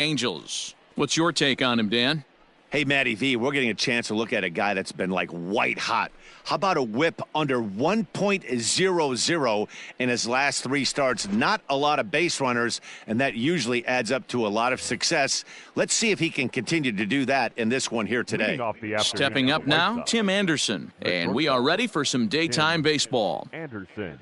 Angels. What's your take on him, Dan? Hey, Matty V, we're getting a chance to look at a guy that's been like white hot. How about a whip under 1.00 in his last 3 starts? Not a lot of base runners, and that usually adds up to a lot of success. Let's see if he can continue to do that in this one here today. Stepping up now, Tim Anderson. And we are ready for some daytime baseball. Anderson.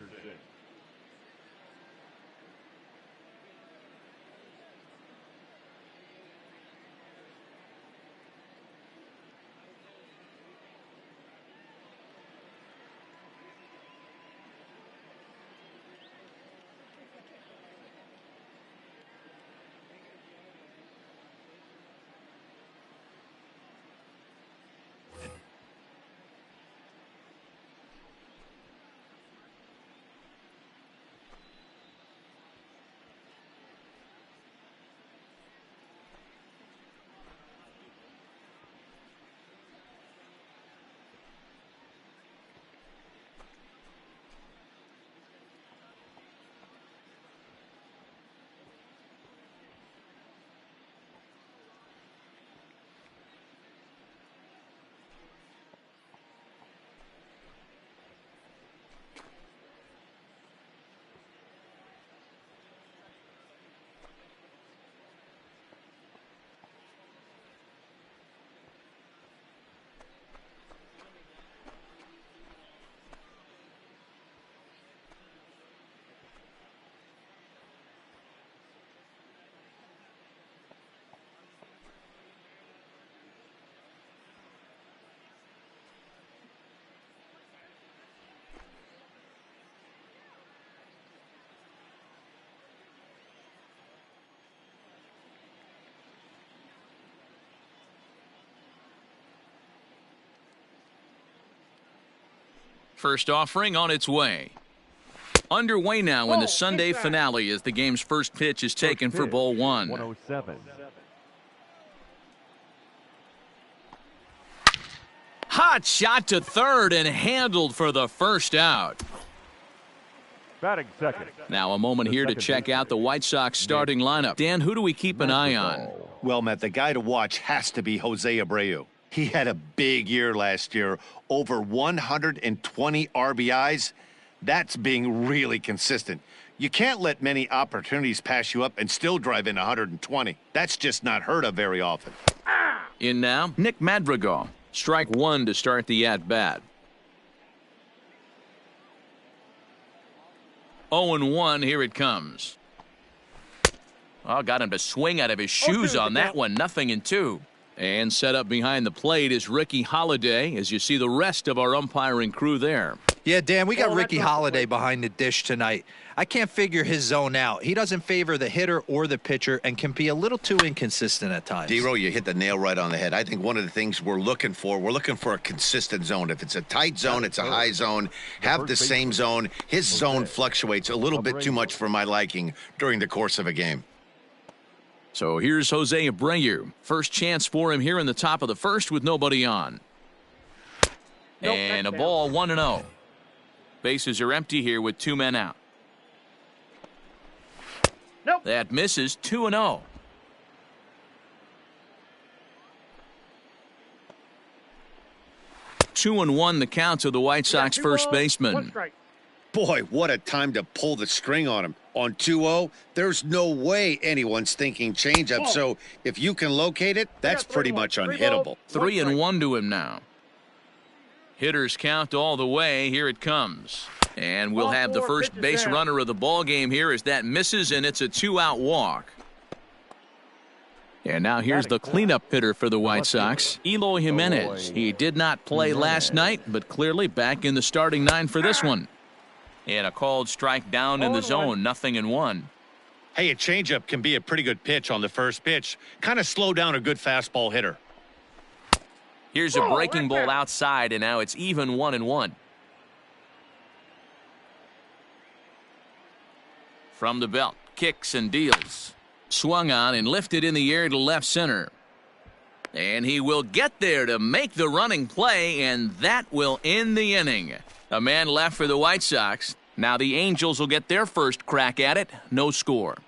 First offering on its way. Underway now in the Sunday finale as the game's first pitch is taken for ball 1. 107. Hot shot to third and handled for the first out. Batting second. Now a moment here to check out the White Sox starting lineup. Dan, who do we keep an eye on? Well, Matt, the guy to watch has to be Jose Abreu. He had a big year last year, over 120 RBIs. That's being really consistent. You can't let many opportunities pass you up and still drive in 120. That's just not heard of very often. In now, Nick Madrigal. Strike 1 to start the at-bat. 0-1, here it comes. Oh, got him to swing out of his shoes on that one. 0-2. And set up behind the plate is Ricky Holiday, as you see the rest of our umpiring crew there. Yeah, Dan, we got Ricky Holiday behind the dish tonight. I can't figure his zone out. He doesn't favor the hitter or the pitcher and can be a little too inconsistent at times. D-Row, you hit the nail right on the head. I think one of the things we're looking for a consistent zone. If it's a tight zone, it's a high zone. Have the same zone. His zone fluctuates a little bit too much for my liking during the course of a game. So here's Jose Abreu. First chance for him here in the top of the first with nobody on. And a ball 1-0. Bases are empty here with 2 men out. That misses. 2-0. Two and one the count to the White Sox first baseman. Boy, what a time to pull the string on him. On 2-0, there's no way anyone's thinking changeup. So if you can locate it, that's pretty much unhittable. 3-1 to him now. Hitters count all the way. Here it comes. And we'll have the first base runner of the ball game here as that misses, and it's a 2-out walk. And now here's the cleanup hitter for the White Sox, Eloy Jimenez. He did not play last night, but clearly back in the starting 9 for this one. And a called strike down in the zone, 0-1. Hey, a changeup can be a pretty good pitch on the first pitch. Kind of slow down a good fastball hitter. Here's a breaking ball outside, and now it's even 1-1. From the belt, kicks and deals. Swung on and lifted in the air to left center. And he will get there to make the running play, and that will end the inning. A man left for the White Sox. Now the Angels will get their first crack at it. No score.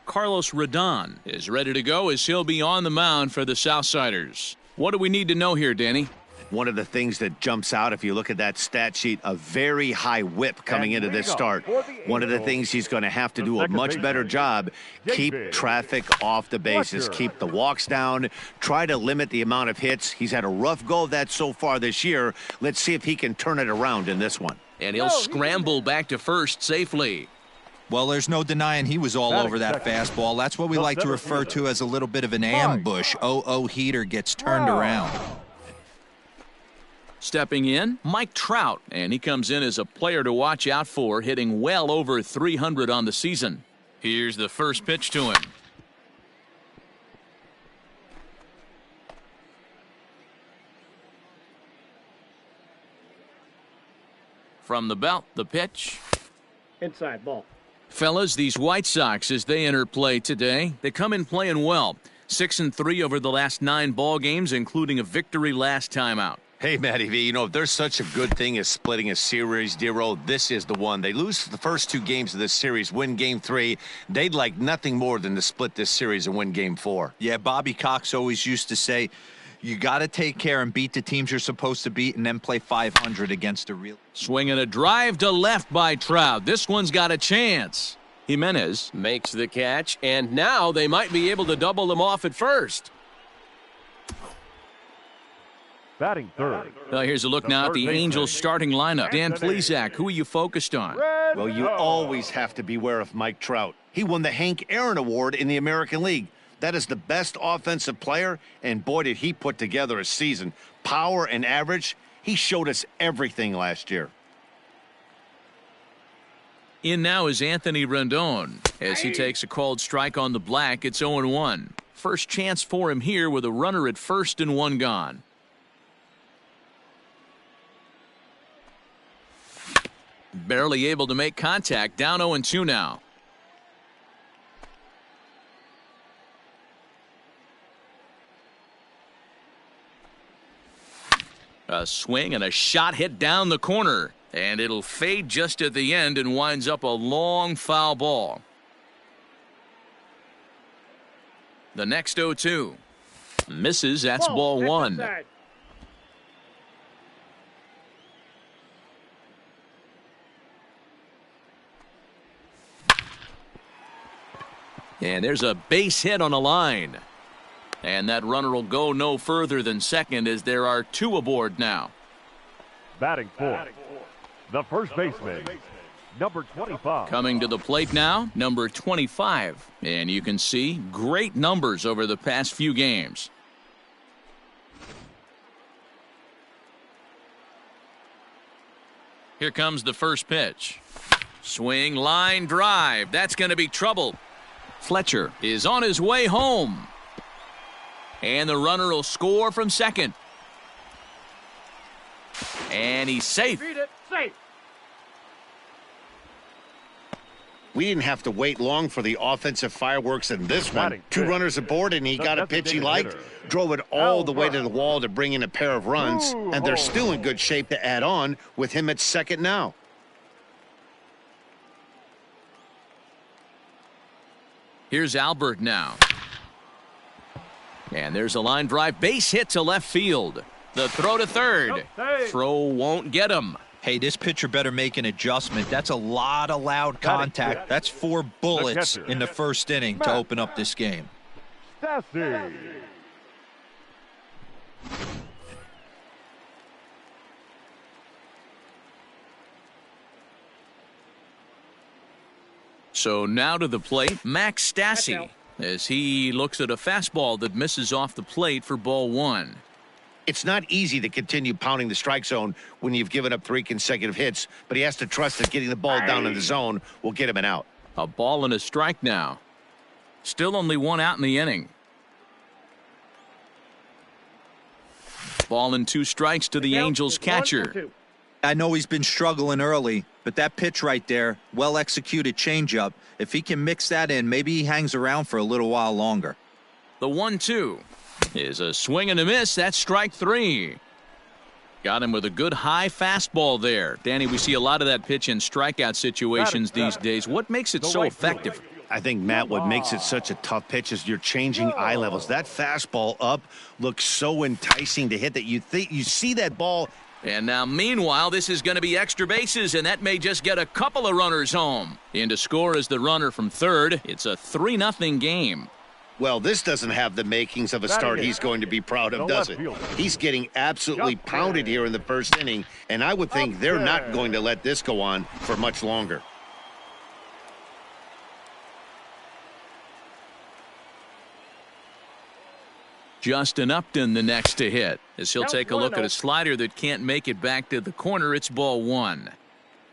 Carlos Rodon is ready to go as he'll be on the mound for the Southsiders. What do we need to know here, Danny? One of the things that jumps out, if you look at that stat sheet, a very high whip coming into this start. One of the things he's going to have to do a much better job, keep traffic off the bases, keep the walks down, try to limit the amount of hits. He's had a rough go of that so far this year. Let's see if he can turn it around in this one. And he'll scramble back to first safely. Well, there's no denying he was all over that fastball. That's what we like to refer to as a little bit of an ambush. 0-0 heater gets turned around. Stepping in, Mike Trout, and he comes in as a player to watch out for, hitting well over 300 on the season. Here's the first pitch to him. From the belt, the pitch. Inside ball. Fellas, these White Sox, as they enter play today, they come in playing well. 6-3 over the last 9 ball games, including a victory last time out. Hey, Matty V, you know, if there's such a good thing as splitting a series, Dero, this is the one. They lose the first 2 games of this series, win Game 3. They'd like nothing more than to split this series and win Game 4. Yeah, Bobby Cox always used to say, you got to take care and beat the teams you're supposed to beat and then play 500 against a real. Swinging a drive to left by Trout. This one's got a chance. Jimenez makes the catch, and now they might be able to double them off at first. Batting third. Well, here's a look now at the Angels starting lineup. Dan Plesac, who are you focused on? Well, you always have to beware of Mike Trout. He won the Hank Aaron Award in the American League. That is the best offensive player, and boy, did he put together a season. Power and average, he showed us everything last year. In now is Anthony Rendon. As he takes a called strike on the black, it's 0-1. First chance for him here with a runner at first and 1 gone. Barely able to make contact, down 0-2 now. A swing and a shot hit down the corner, and it'll fade just at the end and winds up a long foul ball. The next 0-2 misses. That's ball 1. And there's a base hit on a line. And that runner will go no further than second as there are 2 aboard now. Batting fourth, the first baseman, number 25. Coming to the plate now, number 25. And you can see great numbers over the past few games. Here comes the first pitch. Swing, line, drive. That's going to be trouble. Fletcher is on his way home. And the runner will score from second. And he's safe. Beat it, safe. We didn't have to wait long for the offensive fireworks in this one. 2 runners aboard, and he got a pitch he liked, drove it all the way to the wall to bring in a pair of runs, and they're still in good shape to add on with him at second now. Here's Albert now. And there's a line drive, base hit to left field. The throw to third. Throw won't get him. Hey, this pitcher better make an adjustment. That's a lot of loud contact. That's 4 bullets in the first inning to open up this game. Stassi. So now to the plate, Max Stassi, as he looks at a fastball that misses off the plate for ball 1. It's not easy to continue pounding the strike zone when you've given up 3 consecutive hits, but he has to trust that getting the ball down in the zone will get him an out. A ball and a strike now. Still only 1 out in the inning. Ball and 2 strikes to the Angels catcher. I know he's been struggling early, but that pitch right there, well-executed changeup, if he can mix that in, maybe he hangs around for a little while longer. The 1-2 is a swing and a miss. That's strike 3. Got him with a good high fastball there. Danny, we see a lot of that pitch in strikeout situations these days. What makes it so effective? I think, Matt, what makes it such a tough pitch is you're changing eye levels. That fastball up looks so enticing to hit that you see that ball. And now, meanwhile, this is going to be extra bases, and that may just get a couple of runners home. In to score is the runner from third. It's a 3-0 game. Well, this doesn't have the makings of a start he's going to be proud of, does it? He's getting absolutely pounded here in the first inning, and I would think they're not going to let this go on for much longer. Justin Upton the next to hit, as he'll take a look at a slider that can't make it back to the corner. It's ball one.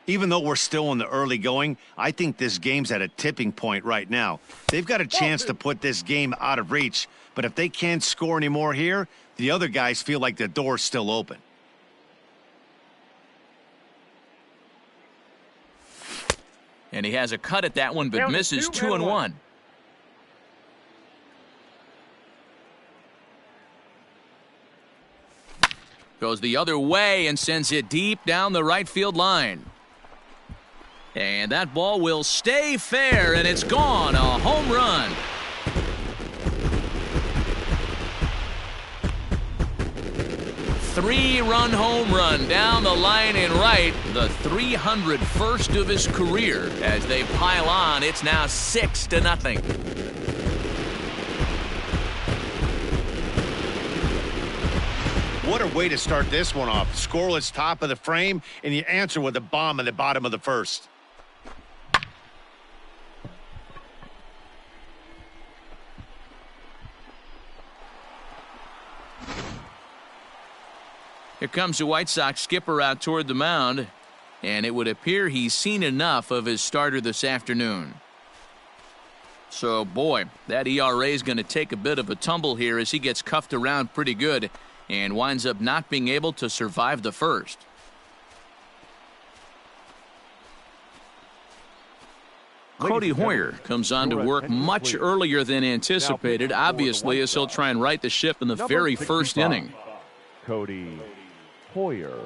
Even though we're still in the early going, I think this game's at a tipping point right now. They've got a chance to put this game out of reach, but if they can't score any more here, the other guys feel like the door's still open. And he has a cut at that one, but misses 2-1. Goes the other way and sends it deep down the right field line. And that ball will stay fair, and it's gone. A home run. Three-run home run down the line in right. The 301st of his career. As they pile on, it's now 6-0. What a way to start this one off. Scoreless top of the frame, and you answer with a bomb in the bottom of the first. Here comes the White Sox skipper out toward the mound, and it would appear he's seen enough of his starter this afternoon. So, boy, that ERA is going to take a bit of a tumble here as he gets cuffed around pretty good and winds up not being able to survive the first. Cody Hoyer comes on to work much earlier than anticipated, obviously, as he'll try and right the ship in the very first inning. Cody Hoyer.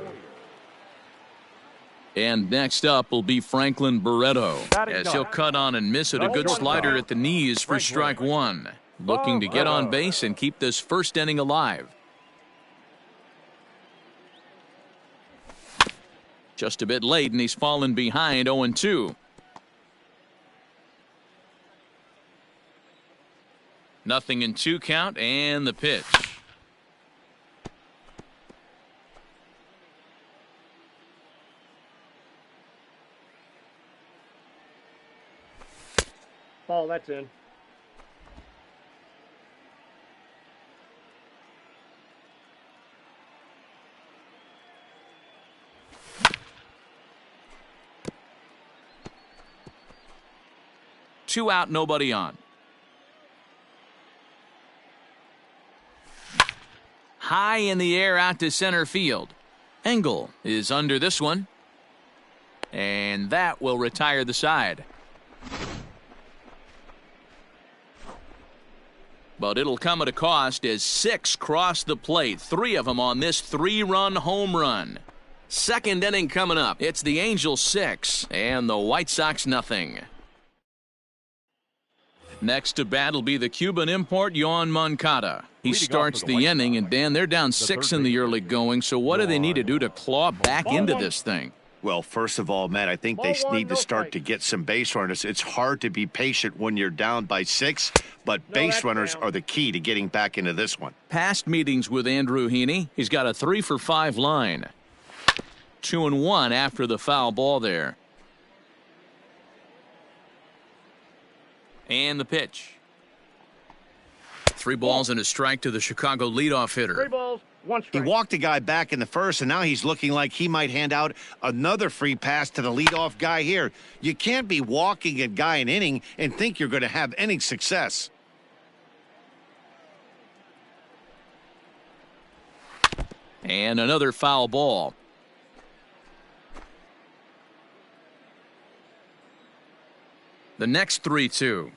And next up will be Franklin Barreto, as he'll cut on and miss it. A good slider at the knees for strike one. Looking to get on base and keep this first inning alive. Just a bit late, and he's fallen behind 0-2. Nothing in 2 count, and the pitch. Ball, that's in. Two out, nobody on. High in the air out to center field. Engel is under this one. And that will retire the side. But it'll come at a cost as 6 cross the plate. 3 of them on this 3-run home run. Second inning coming up. It's the Angels 6 and the White Sox nothing. Next to bat will be the Cuban import, Yoan Moncada. He starts the inning, and Dan, they're down 6 in the early going, so what do they need to do to claw back into this thing? Well, first of all, Matt, I think they need to start to get some base runners. It's hard to be patient when you're down by 6, but base runners are the key to getting back into this one. Past meetings with Andrew Heaney, he's got a 3-for-5 line. 2-1 after the foul ball there. And the pitch. 3 balls and a strike to the Chicago leadoff hitter. 3 balls, 1 strike. He walked a guy back in the first, and now he's looking like he might hand out another free pass to the leadoff guy here. You can't be walking a guy an inning and think you're going to have any success. And another foul ball. The next 3-2.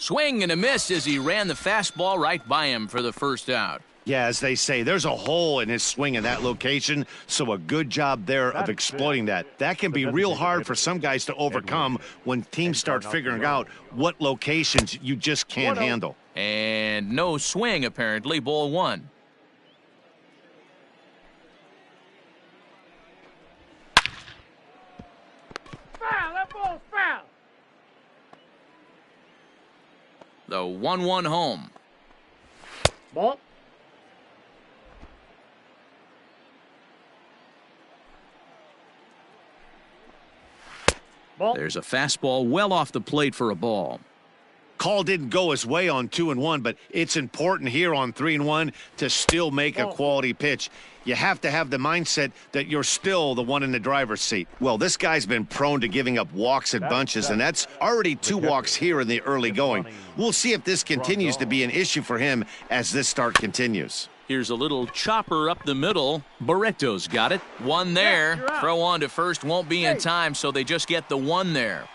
Swing and a miss as he ran the fastball right by him for the first out. Yeah, as they say, there's a hole in his swing in that location, so a good job there of exploiting that. That can be real hard for some guys to overcome when teams start figuring out what locations you just can't handle. And no swing, apparently, ball one. Foul! That ball's foul! The 1-1 home. Ball. Ball. There's a fastball well off the plate for a ball. Call didn't go his way on 2-1, but it's important here on 3-1 to still make a quality pitch. You have to have the mindset that you're still the one in the driver's seat. Well, this guy's been prone to giving up walks at bunches, and that's already 2 walks here in the early going. We'll see if this continues to be an issue for him as this start continues. Here's a little chopper up the middle. Barreto's got it. One there. Throw on to first won't be in time, so they just get the one there.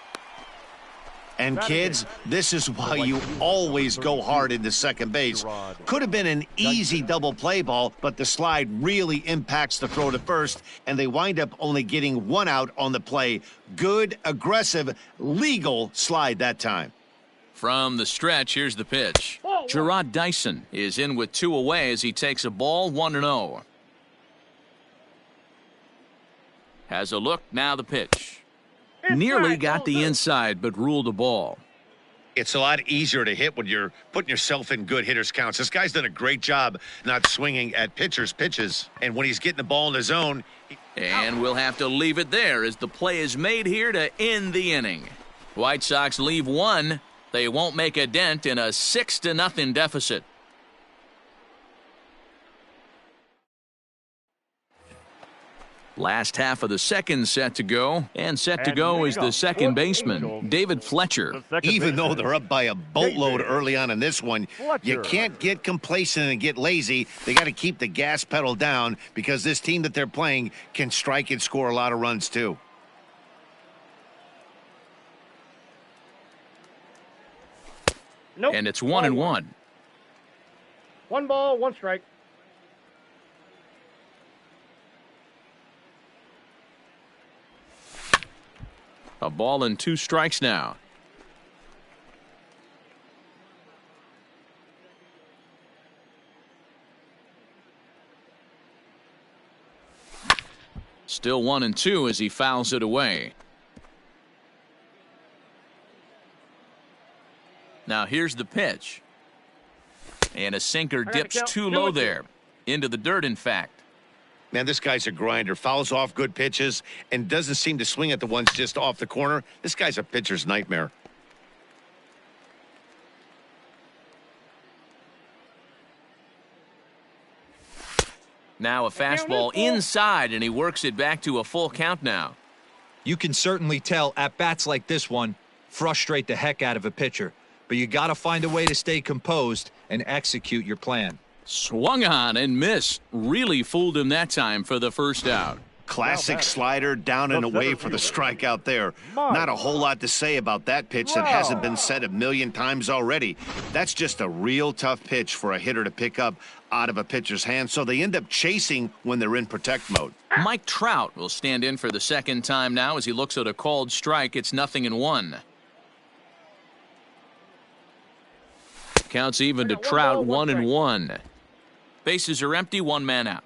And kids, this is why you always go hard into second base. Could have been an easy double play ball, but the slide really impacts the throw to first, and they wind up only getting 1 out on the play. Good, aggressive, legal slide that time. From the stretch, here's the pitch. Gerard Dyson is in with 2 away as he takes a ball 1-0. Has a look, now the pitch. Nearly got the inside, but ruled a ball. It's a lot easier to hit when you're putting yourself in good hitters' counts. This guy's done a great job not swinging at pitchers' pitches. And when he's getting the ball in the zone. And we'll have to leave it there as the play is made here to end the inning. White Sox leave 1. They won't make a dent in a 6-0 deficit. Last half of the second set to go, and set to go is the second baseman, David Fletcher. Even though they're up by a boatload early on in this one, you can't get complacent and get lazy. They got to keep the gas pedal down because this team that they're playing can strike and score a lot of runs too. Nope. And it's 1-1. 1 ball, 1 strike. A ball and 2 strikes now. Still 1-2 as he fouls it away. Now here's the pitch. And a sinker dips too low there. Into the dirt, in fact. Man, this guy's a grinder. Fouls off good pitches and doesn't seem to swing at the ones just off the corner. This guy's a pitcher's nightmare. Now a fastball inside, and he works it back to a full count now. You can certainly tell at bats like this one frustrate the heck out of a pitcher. But you got to find a way to stay composed and execute your plan. Swung on and missed. Really fooled him that time for the first out. Classic slider down and away for the strikeout there. Not a whole lot to say about that pitch that hasn't been said a million times already. That's just a real tough pitch for a hitter to pick up out of a pitcher's hand, so they end up chasing when they're in protect mode. Mike Trout will stand in for the second time now as he looks at a called strike. It's 0-1. Counts even to Trout, 1-1. Bases are empty, 1 man out.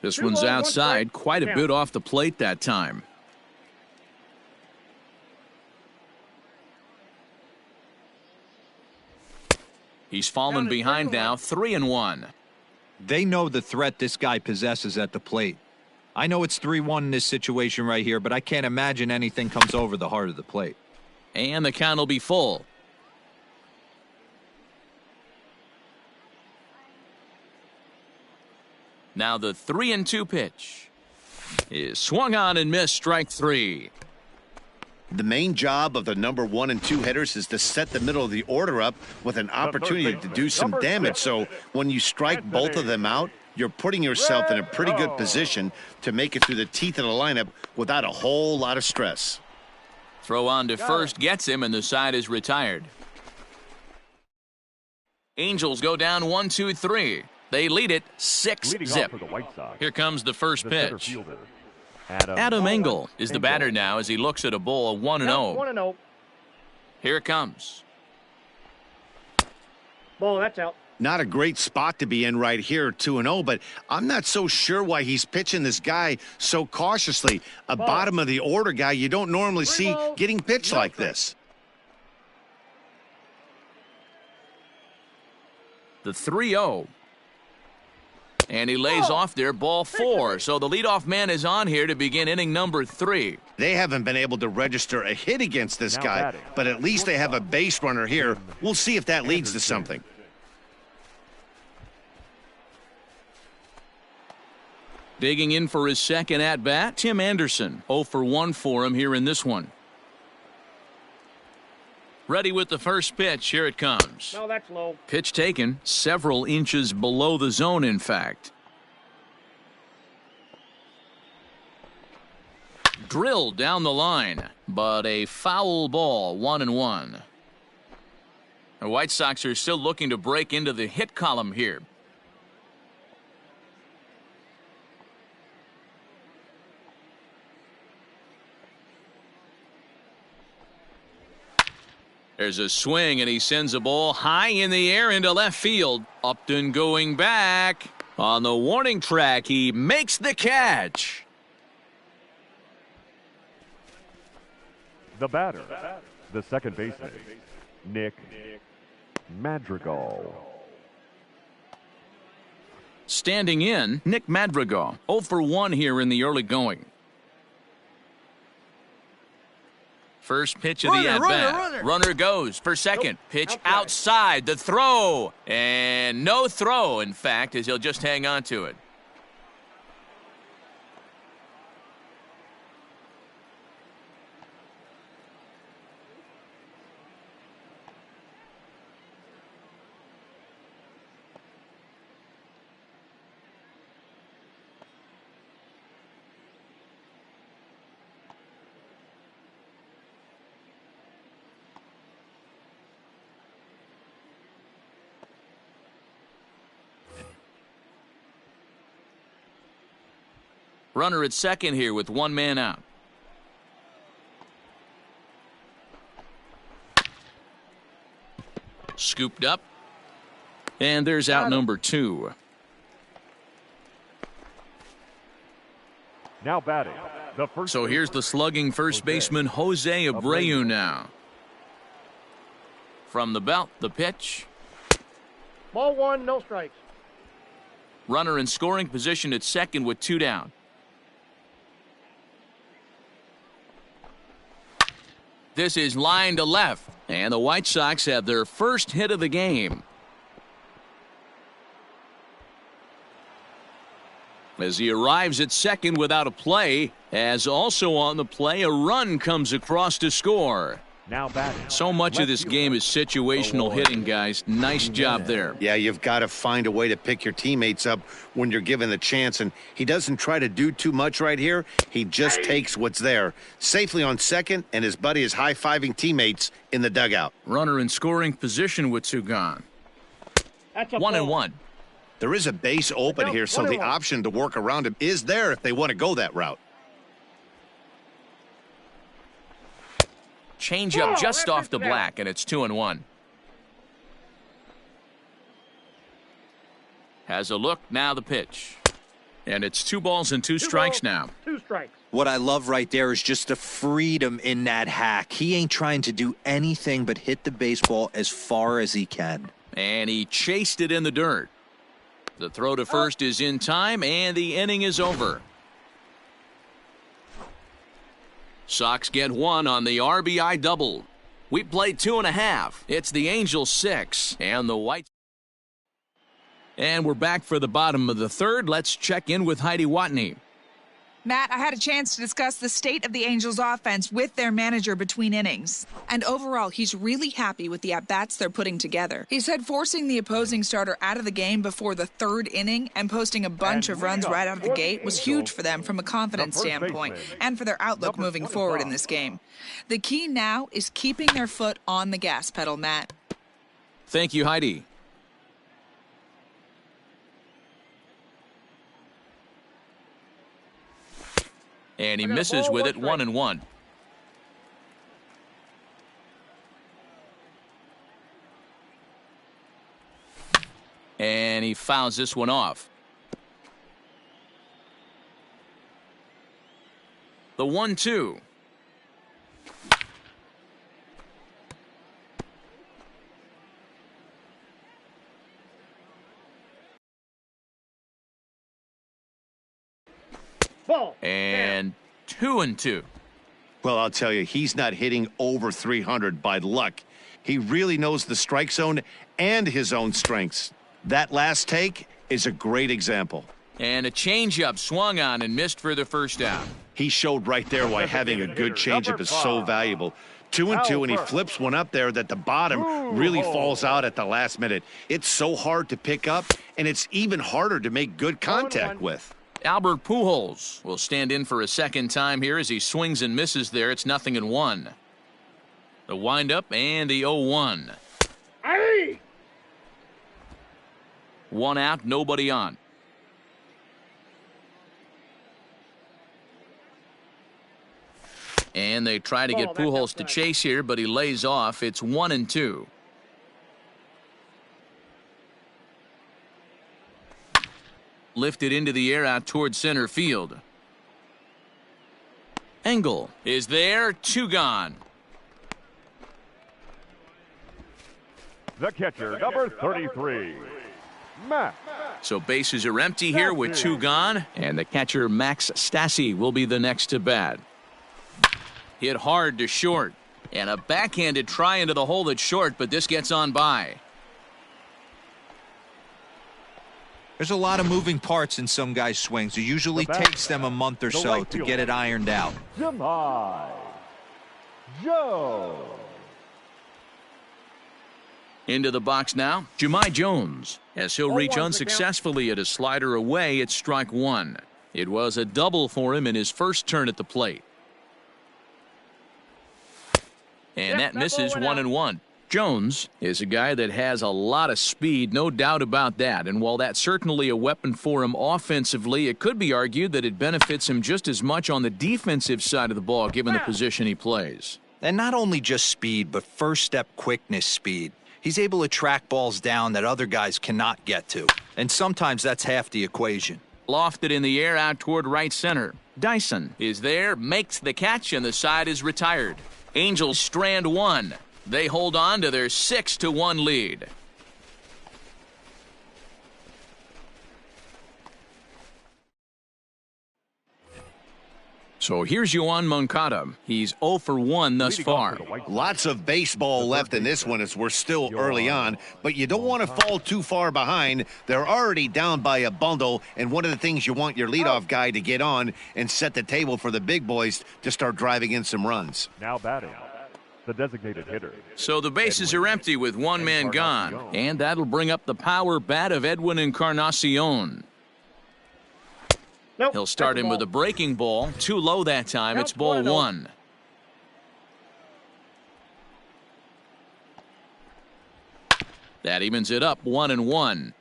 This one's outside, quite a bit off the plate that time. He's fallen behind now, 3-1. They know the threat this guy possesses at the plate. I know it's 3-1 in this situation right here, but I can't imagine anything comes over the heart of the plate. And the count will be full. Now the 3-2 pitch is swung on and missed, strike 3. The main job of the number 1 and 2 hitters is to set the middle of the order up with an opportunity to do some damage. So when you strike both of them out, you're putting yourself in a pretty good position to make it through the teeth of the lineup without a whole lot of stress. Throw on to first gets him, and the side is retired. Angels go down 1-2-3. They lead it 6-zip. For the White Sox, Here comes the first the center pitch. fielder, Adam Engel is the batter now as he looks at a ball 1-0. 1-0. Here it comes. Ball, that's out. Not a great spot to be in right here, 2-0, but I'm not so sure why he's pitching this guy so cautiously. A bottom of the order guy you don't normally see getting pitched like this. The 3-0. And he lays off there, ball 4. So the leadoff man is on here to begin inning number 3. They haven't been able to register a hit against this guy, but at least they have a base runner here. We'll see if that leads to something. Digging in for his second at-bat, Tim Anderson. 0 for 1 for him here in this one. Ready with the first pitch. Here it comes. No, that's low. Pitch taken several inches below the zone, in fact. Drilled down the line, but a foul ball, 1-1. The White Sox are still looking to break into the hit column here. There's a swing, and he sends a ball high in the air into left field. Upton going back. On the warning track, he makes the catch. the batter, the second baseman, Nick Madrigal. Standing in, Nick Madrigal. 0 for 1 here in the early going. First pitch of the at-bat. Runner goes for second. Pitch outside. The throw. And no throw, in fact, as he'll just hang on to it. Runner at second here with one man out. Scooped up. And there's out number 2. Now batting, the first. So here's the slugging first baseman Jose Abreu now. From the belt, the pitch. Ball 1, no strikes. Runner in scoring position at second with 2 down. This is line to left, and the White Sox have their first hit of the game. As he arrives at second without a play, as also on the play, a run comes across to score. Now batting. So much of this game is situational hitting, guys. Nice job there. Yeah, you've got to find a way to pick your teammates up when you're given the chance, and he doesn't try to do too much right here. He just takes what's there. Safely on second, and his buddy is high-fiving teammates in the dugout. Runner in scoring position with 2 gone. That's a 1-1. There is a base open here, so the option to work around him is there if they want to go that route. Change up just off the black, and it's 2-1. Has a look, now the pitch. And it's 2 balls and 2 strikes now. 2 strikes. What I love right there is just the freedom in that hack. He ain't trying to do anything but hit the baseball as far as he can. And he chased it in the dirt. The throw to first is in time, and the inning is over. Sox get 1 on the RBI double. We played 2.5. It's the Angels 6 and the White. And we're back for the bottom of the third. Let's check in with Heidi Watney. Matt, I had a chance to discuss the state of the Angels offense with their manager between innings. And overall, he's really happy with the at-bats they're putting together. He said forcing the opposing starter out of the game before the third inning and posting a bunch of runs right out of the gate was huge for them from a confidence standpoint and for their outlook moving forward in this game. The key now is keeping their foot on the gas pedal, Matt. Thank you, Heidi. And he misses with it, 1-1. And he fouls this one off. The 1-2. Ball. And 2-2. Well, I'll tell you, he's not hitting over 300 by luck. He really knows the strike zone and his own strengths. That last take is a great example. And a changeup swung on and missed for the first out. He showed right there why having a good changeup is so valuable. 2-2, and he flips one up there that the bottom really falls out at the last minute. It's so hard to pick up, and it's even harder to make good contact with. Albert Pujols will stand in for a second time here as he swings and misses there. It's 0-1. The windup and the 0-1. Hey! 1 out, nobody on. And they try to get Pujols to chase here, but he lays off. It's 1-2. Lifted into the air out toward center field. Engel is there, 2 gone. The catcher, number 33, Max. So bases are empty here with 2 gone, and the catcher Max Stassi will be the next to bat. Hit hard to short, and a backhanded try into the hole that's short, but this gets on by. There's a lot of moving parts in some guys' swings. It usually takes them a month or so to get it ironed out. Jemai Joe. Into the box now, Jemai Jones, as he'll reach unsuccessfully at a slider away at strike 1. It was a double for him in his first turn at the plate. And that misses 1-1. Jones is a guy that has a lot of speed, no doubt about that. And while that's certainly a weapon for him offensively, it could be argued that it benefits him just as much on the defensive side of the ball, given the position he plays. And not only just speed, but first step quickness speed. He's able to track balls down that other guys cannot get to. And sometimes that's half the equation. Lofted in the air out toward right center. Dyson is there, makes the catch, and the side is retired. Angels strand 1. They hold on to their 6-1 lead. So here's Yoan Moncada. He's 0 for 1 thus far. Lots of baseball left in this one as we're still early on, but you don't want to fall too far behind. They're already down by a bundle, and one of the things you want your leadoff guy to get on and set the table for the big boys to start driving in some runs. Now batting, the designated hitter. So the bases are empty with 1 man gone, and that'll bring up the power bat of Edwin Encarnacion. Nope, he'll start him with a breaking ball. Too low that time. It's ball 1. That evens it up, 1-1.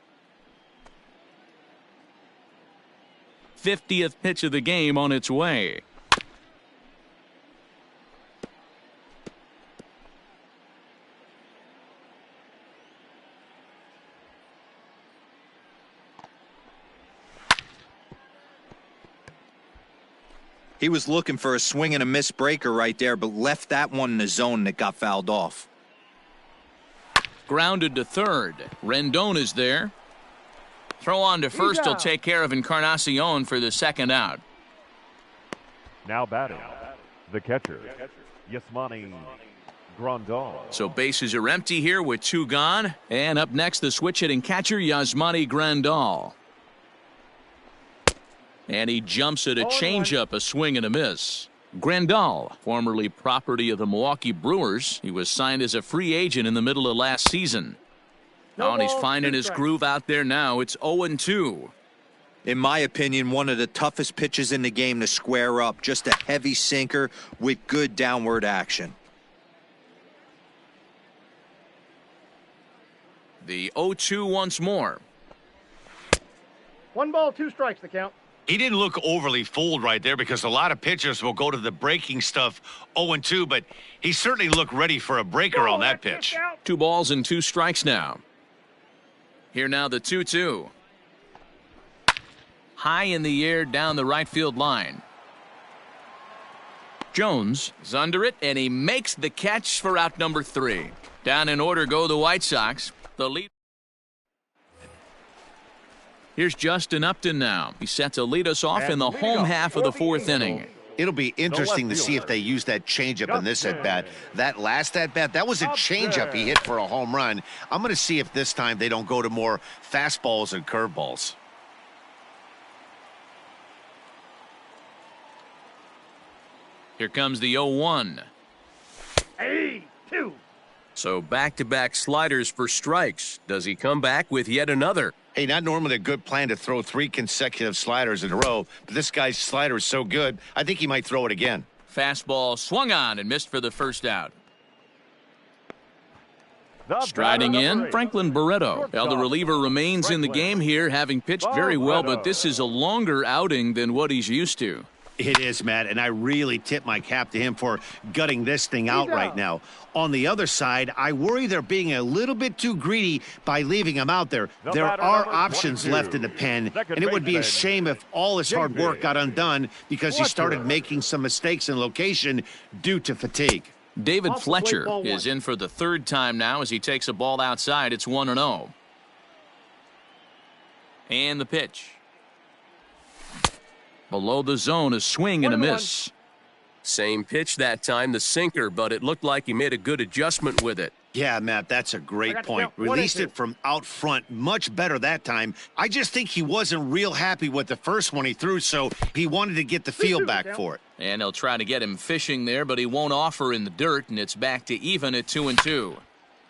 50th pitch of the game on its way. He was looking for a swing and a miss breaker right there, but left that one in the zone that got fouled off. Grounded to third. Rendon is there. Throw on to first will take care of Encarnacion for the second out. Now batting, the catcher, Yasmani Grandal. So bases are empty here with 2 gone. And up next, the switch hitting catcher, Yasmani Grandal. And he jumps at a 0-1. changeup, a swing and a miss. Grandal, formerly property of the Milwaukee Brewers. He was signed as a free agent in the middle of last season. No And he's balls, finding 2 his strikes. groove out there now. It's 0-2. In my opinion, one of the toughest pitches in the game to square up. Just a heavy sinker with good downward action. The 0-2 once more. 1 ball, 2 strikes the count. He didn't look overly fooled right there because a lot of pitchers will go to the breaking stuff 0-2, but he certainly looked ready for a breaker on that pitch. 2 balls and 2 strikes now. Here now the 2-2. High in the air down the right field line. Jones is under it, and he makes the catch for out number 3. Down in order go the White Sox. The lead. Here's Justin Upton now. He's set to lead us off in the home half of the 4th inning. It'll be interesting to see if they use that changeup in this at-bat. That last at-bat, that was a changeup he hit for a home run. I'm going to see if this time they don't go to more fastballs and curveballs. Here comes the 0-1. 2. So back-to-back sliders for strikes. Does he come back with yet another? Hey, not normally a good plan to throw 3 consecutive sliders in a row, but this guy's slider is so good, I think he might throw it again. Fastball swung on and missed for the first out. The Striding batter, number in, 8. Franklin Barreto. Well, the reliever remains in the game here, having pitched very well, but this is a longer outing than what he's used to. It is, Matt, and I really tip my cap to him for gutting this thing out right now. On the other side, I worry they're being a little bit too greedy by leaving him out there. There are options left in the pen, and it would be a shame if all his hard work got undone because he started making some mistakes in location due to fatigue. David Off the plate, Fletcher ball 1. is in for the 3rd time now as he takes a ball outside. It's 1-0. And the pitch. Below the zone, a swing and a 1-1. miss. Same pitch that time, the sinker, but it looked like he made a good adjustment with it. Yeah, Matt, that's a great I got point. the count. Released 1-2. it from out front much better that time. I just think he wasn't real happy with the first one he threw, so he wanted to get the feel 2-2 back count. for it. And they'll try to get him fishing there, but he won't offer in the dirt, and it's back to even at 2-2.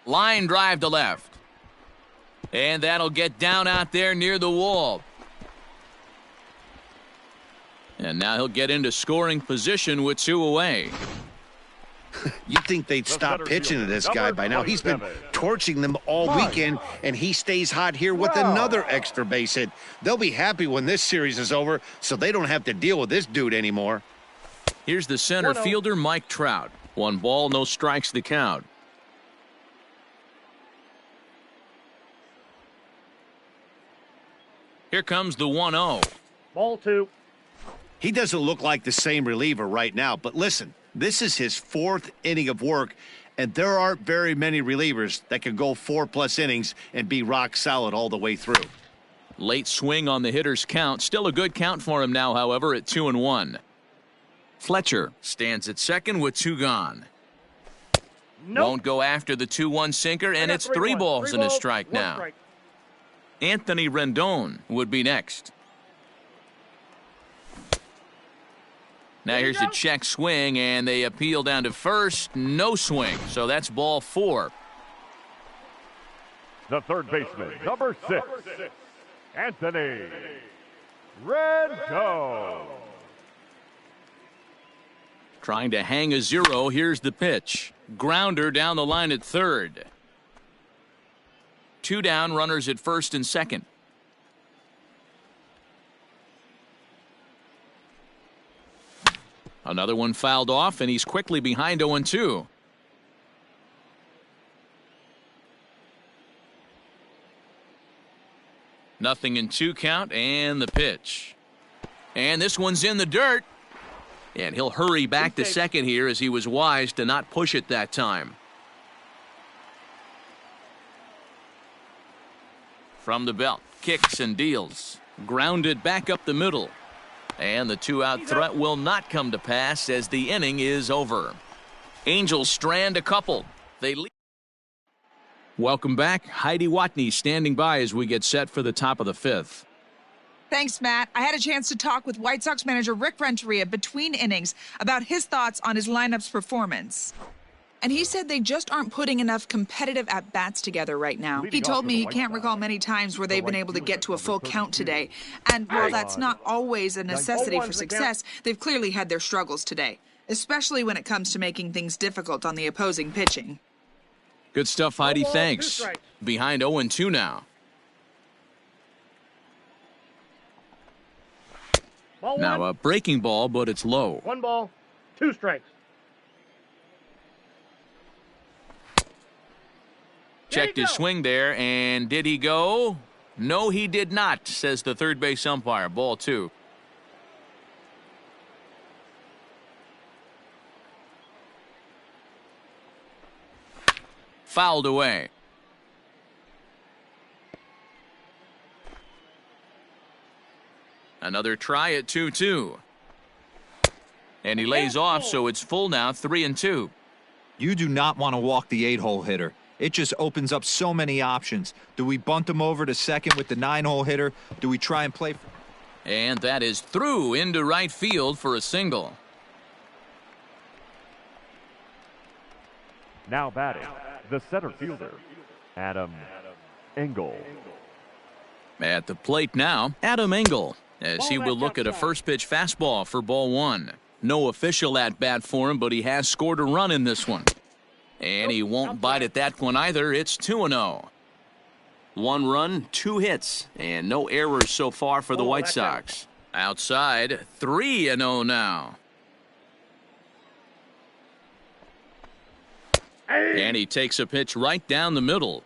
Line drive to left. And that'll get down out there near the wall. And now he'll get into scoring position with 2 away. You'd think they'd stop pitching to this guy by now. He's been 27. torching them all weekend, and he stays hot here with another extra base hit. They'll be happy when this series is over, so they don't have to deal with this dude anymore. Here's the center 1-0. fielder, Mike Trout. 1 ball, no strikes the count. Here comes the 1-0. Ball 2. He doesn't look like the same reliever right now, but listen, this is his 4th inning of work, and there aren't very many relievers that can go 4+ innings and be rock solid all the way through. Late swing on the hitter's count. Still a good count for him now, however, at 2-1. Fletcher stands at second with 2 gone. Nope. Won't go after the 2-1 sinker, and I got it's 3 1. balls 3 and a balls, strike 1 now. strike. Anthony Rendon would be next. Now There you here's a go. check swing, and they appeal down to first. No swing, so that's ball 4. The third baseman, number 6, Anthony Rendon. Trying to hang a 0. Here's the pitch. Grounder down the line at third. 2 down, runners at first and second. Another one fouled off, and he's quickly behind 0-2. Nothing in 2 count, and the pitch. And this one's in the dirt. And he'll hurry back to second here as he was wise to not push it that time. From the belt, kicks and deals. Grounded back up the middle. And the 2-out threat will not come to pass as the inning is over. Angels strand a couple. They lead. Welcome back. Heidi Watney standing by as we get set for the top of the 5th. Thanks, Matt. I had a chance to talk with White Sox manager Rick Renteria between innings about his thoughts on his lineup's performance. And he said they just aren't putting enough competitive at-bats together right now. He told me he can't recall many times where they've been able to get to a full count today. And while that's not always a necessity for success, they've clearly had their struggles today, especially when it comes to making things difficult on the opposing pitching. Good stuff, Heidi. Thanks. Behind 0-2 now. Now a breaking ball, but it's low. 1 ball, 2 strikes. Checked his swing there, and did he go? No, he did not, says the third base umpire. Ball 2. Fouled away. Another try at 2-2. And he lays off, so it's full now, 3-2. You do not want to walk the 8-hole hitter. It just opens up so many options. Do we bunt him over to second with the 9-hole hitter? Do we try and play? And that is through into right field for a single. Now batting, the center fielder, Adam Engel. At the plate now, Adam Engel, as he will look at a first pitch fastball for ball 1. No official at bat for him, but he has scored a run in this one. And he won't bite at that one either. It's 2-0. 1 run, 2 hits, and no errors so far for the White Sox. Outside, 3-0 now. And he takes a pitch right down the middle.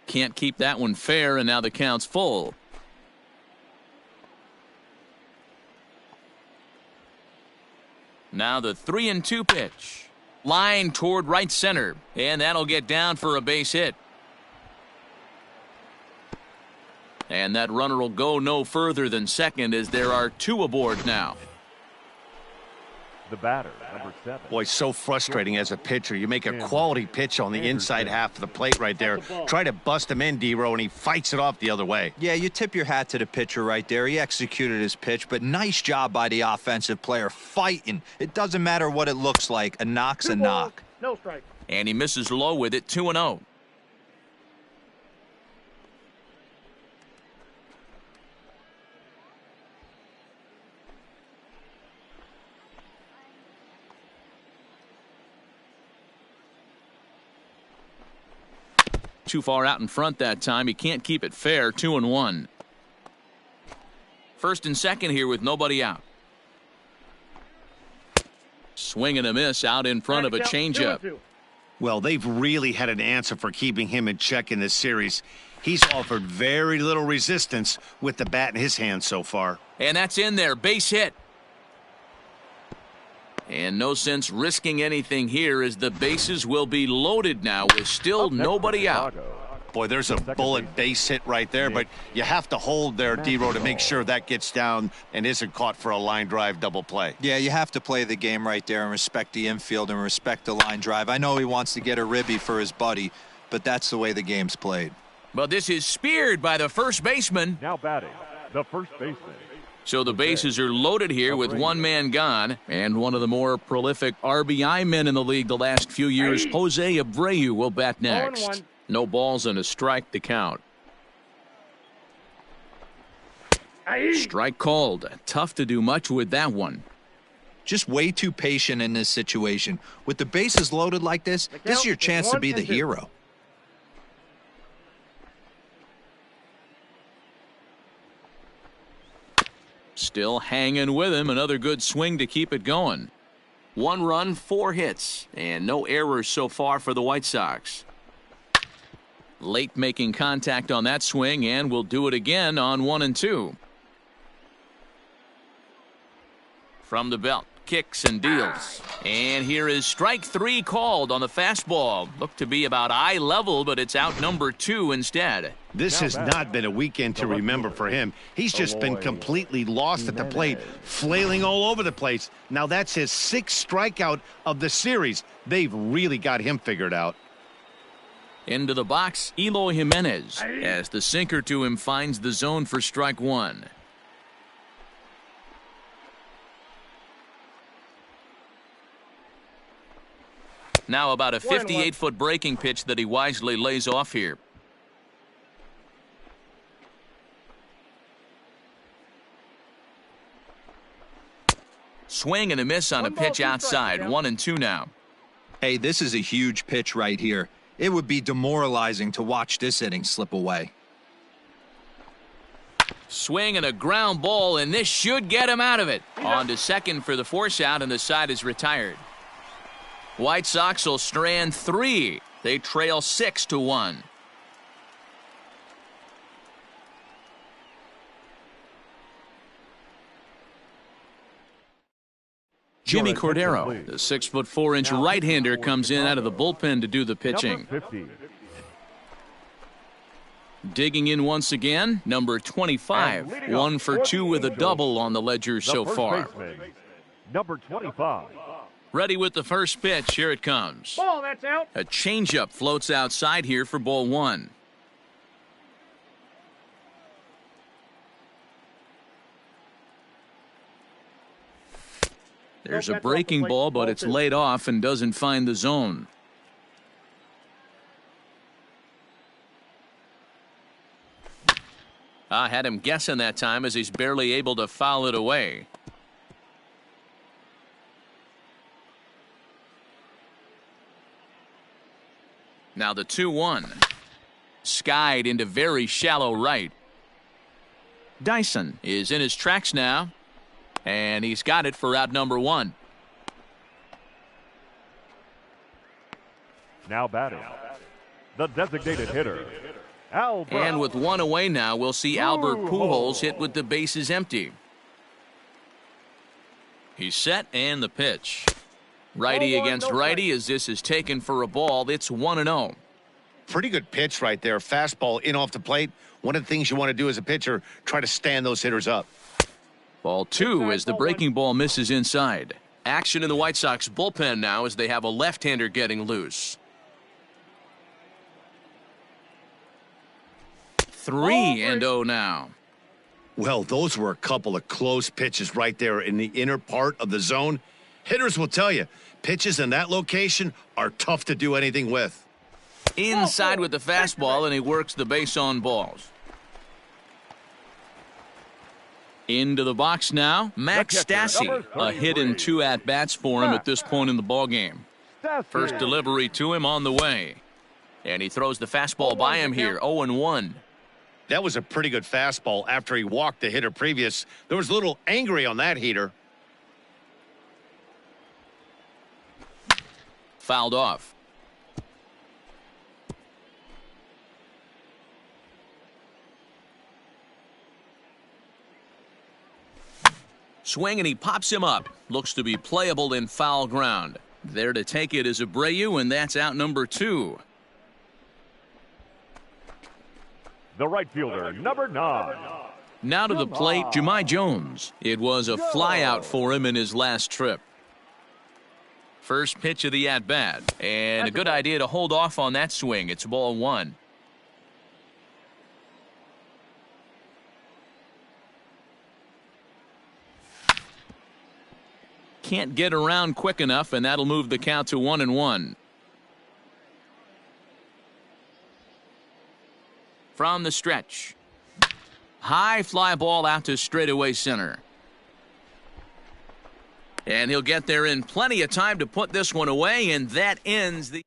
Can't keep that one fair, and now the count's full. Now the 3-2 pitch. Line toward right center, and that'll get down for a base hit. And that runner will go no further than second, as there are 2 aboard now. The batter, number 7. Boy, so frustrating as a pitcher. You make a quality pitch on the inside half of the plate right there. Try to bust him in, D-Row, and he fights it off the other way. Yeah, you tip your hat to the pitcher right there. He executed his pitch, but nice job by the offensive player fighting. It doesn't matter what it looks like. A knock's a knock. No strike. And he misses low with it, 2-0. Too far out in front that time. He can't keep it fair. 2-1. First and second here with nobody out. Swing and a miss out in front of a changeup. Well, they've really had an answer for keeping him in check in this series. He's offered very little resistance with the bat in his hand so far. And that's in there. Base hit. And no sense risking anything here, as the bases will be loaded now with still nobody out. Boy, there's a bullet base hit right there, but you have to hold there, D-Row, to make sure that gets down and isn't caught for a line drive double play. Yeah, you have to play the game right there and respect the infield and respect the line drive. I know he wants to get a ribby for his buddy, but that's the way the game's played. But this is speared by the first baseman. Now batting, the first baseman. So the bases are loaded here with 1 man gone, and one of the more prolific RBI men in the league the last few years, Jose Abreu, will bat next. No balls and a strike to count. Strike called. Tough to do much with that one. Just way too patient in this situation. With the bases loaded like this is your chance to be the hero. Still hanging with him. Another good swing to keep it going. 1 run, 4 hits, and no errors so far for the White Sox. Late making contact on that swing, and will do it again on 1 and 2. From the belt, kicks and deals. And here is strike 3 called on the fastball. Looked to be about eye level, but it's out number 2 instead. This has not been a weekend to remember for him. He's just been completely lost at the plate, flailing all over the place. Now that's his 6th strikeout of the series. They've really got him figured out. Into the box, Eloy Jimenez, as the sinker to him finds the zone for strike one. Now about a 58-foot breaking pitch that he wisely lays off here. Swing and a miss on a pitch outside. 1-2 now. Hey, this is a huge pitch right here. It would be demoralizing to watch this inning slip away. Swing and a ground ball, and this should get him out of it. On to second for the force out, and the side is retired. White Sox will strand 3. They trail 6-1. Jimmy Cordero, the 6'4" right-hander, comes in out of the bullpen to do the pitching. Digging in once again, number 25, 1 for 2 with a double on the ledger so far. Number 25. Ready with the first pitch. Here it comes. Ball, that's out. A changeup floats outside here for ball 1. There's a breaking ball, but it's laid off and doesn't find the zone. I had him guessing that time as he's barely able to foul it away. Now the 2-1. Skied into very shallow right. Dyson is in his tracks now. And he's got it for out number 1. Now batting, the designated hitter, Albert. And with 1 away now, we'll see Albert Pujols hit with the bases empty. He's set, and the pitch. Righty against righty as this is taken for a ball. It's 1-0. Pretty good pitch right there. Fastball in off the plate. One of the things you want to do as a pitcher, try to stand those hitters up. Ball 2 as the breaking ball misses inside. Action in the White Sox bullpen now as they have a left-hander getting loose. 3-0 now. Well, those were a couple of close pitches right there in the inner part of the zone. Hitters will tell you, pitches in that location are tough to do anything with. Inside with the fastball, and he works the base on balls. Into the box now, Max Stassi. A hit and 2 at-bats for him at this point in the ballgame. First delivery to him on the way. And he throws the fastball by him here, 0-1. That was a pretty good fastball after he walked the hitter previous. There was a little angry on that heater. Fouled off. Swing, and he pops him up. Looks to be playable in foul ground. There to take it is Abreu, and that's out number 2. The right fielder, number 9. Now to the plate, Jahmai Jones. It was a flyout for him in his last trip. First pitch of the at-bat, and a good idea to hold off on that swing. It's ball 1. Can't get around quick enough, and that'll move the count to 1-1. From the stretch. High fly ball out to straightaway center. And he'll get there in plenty of time to put this one away, and that ends the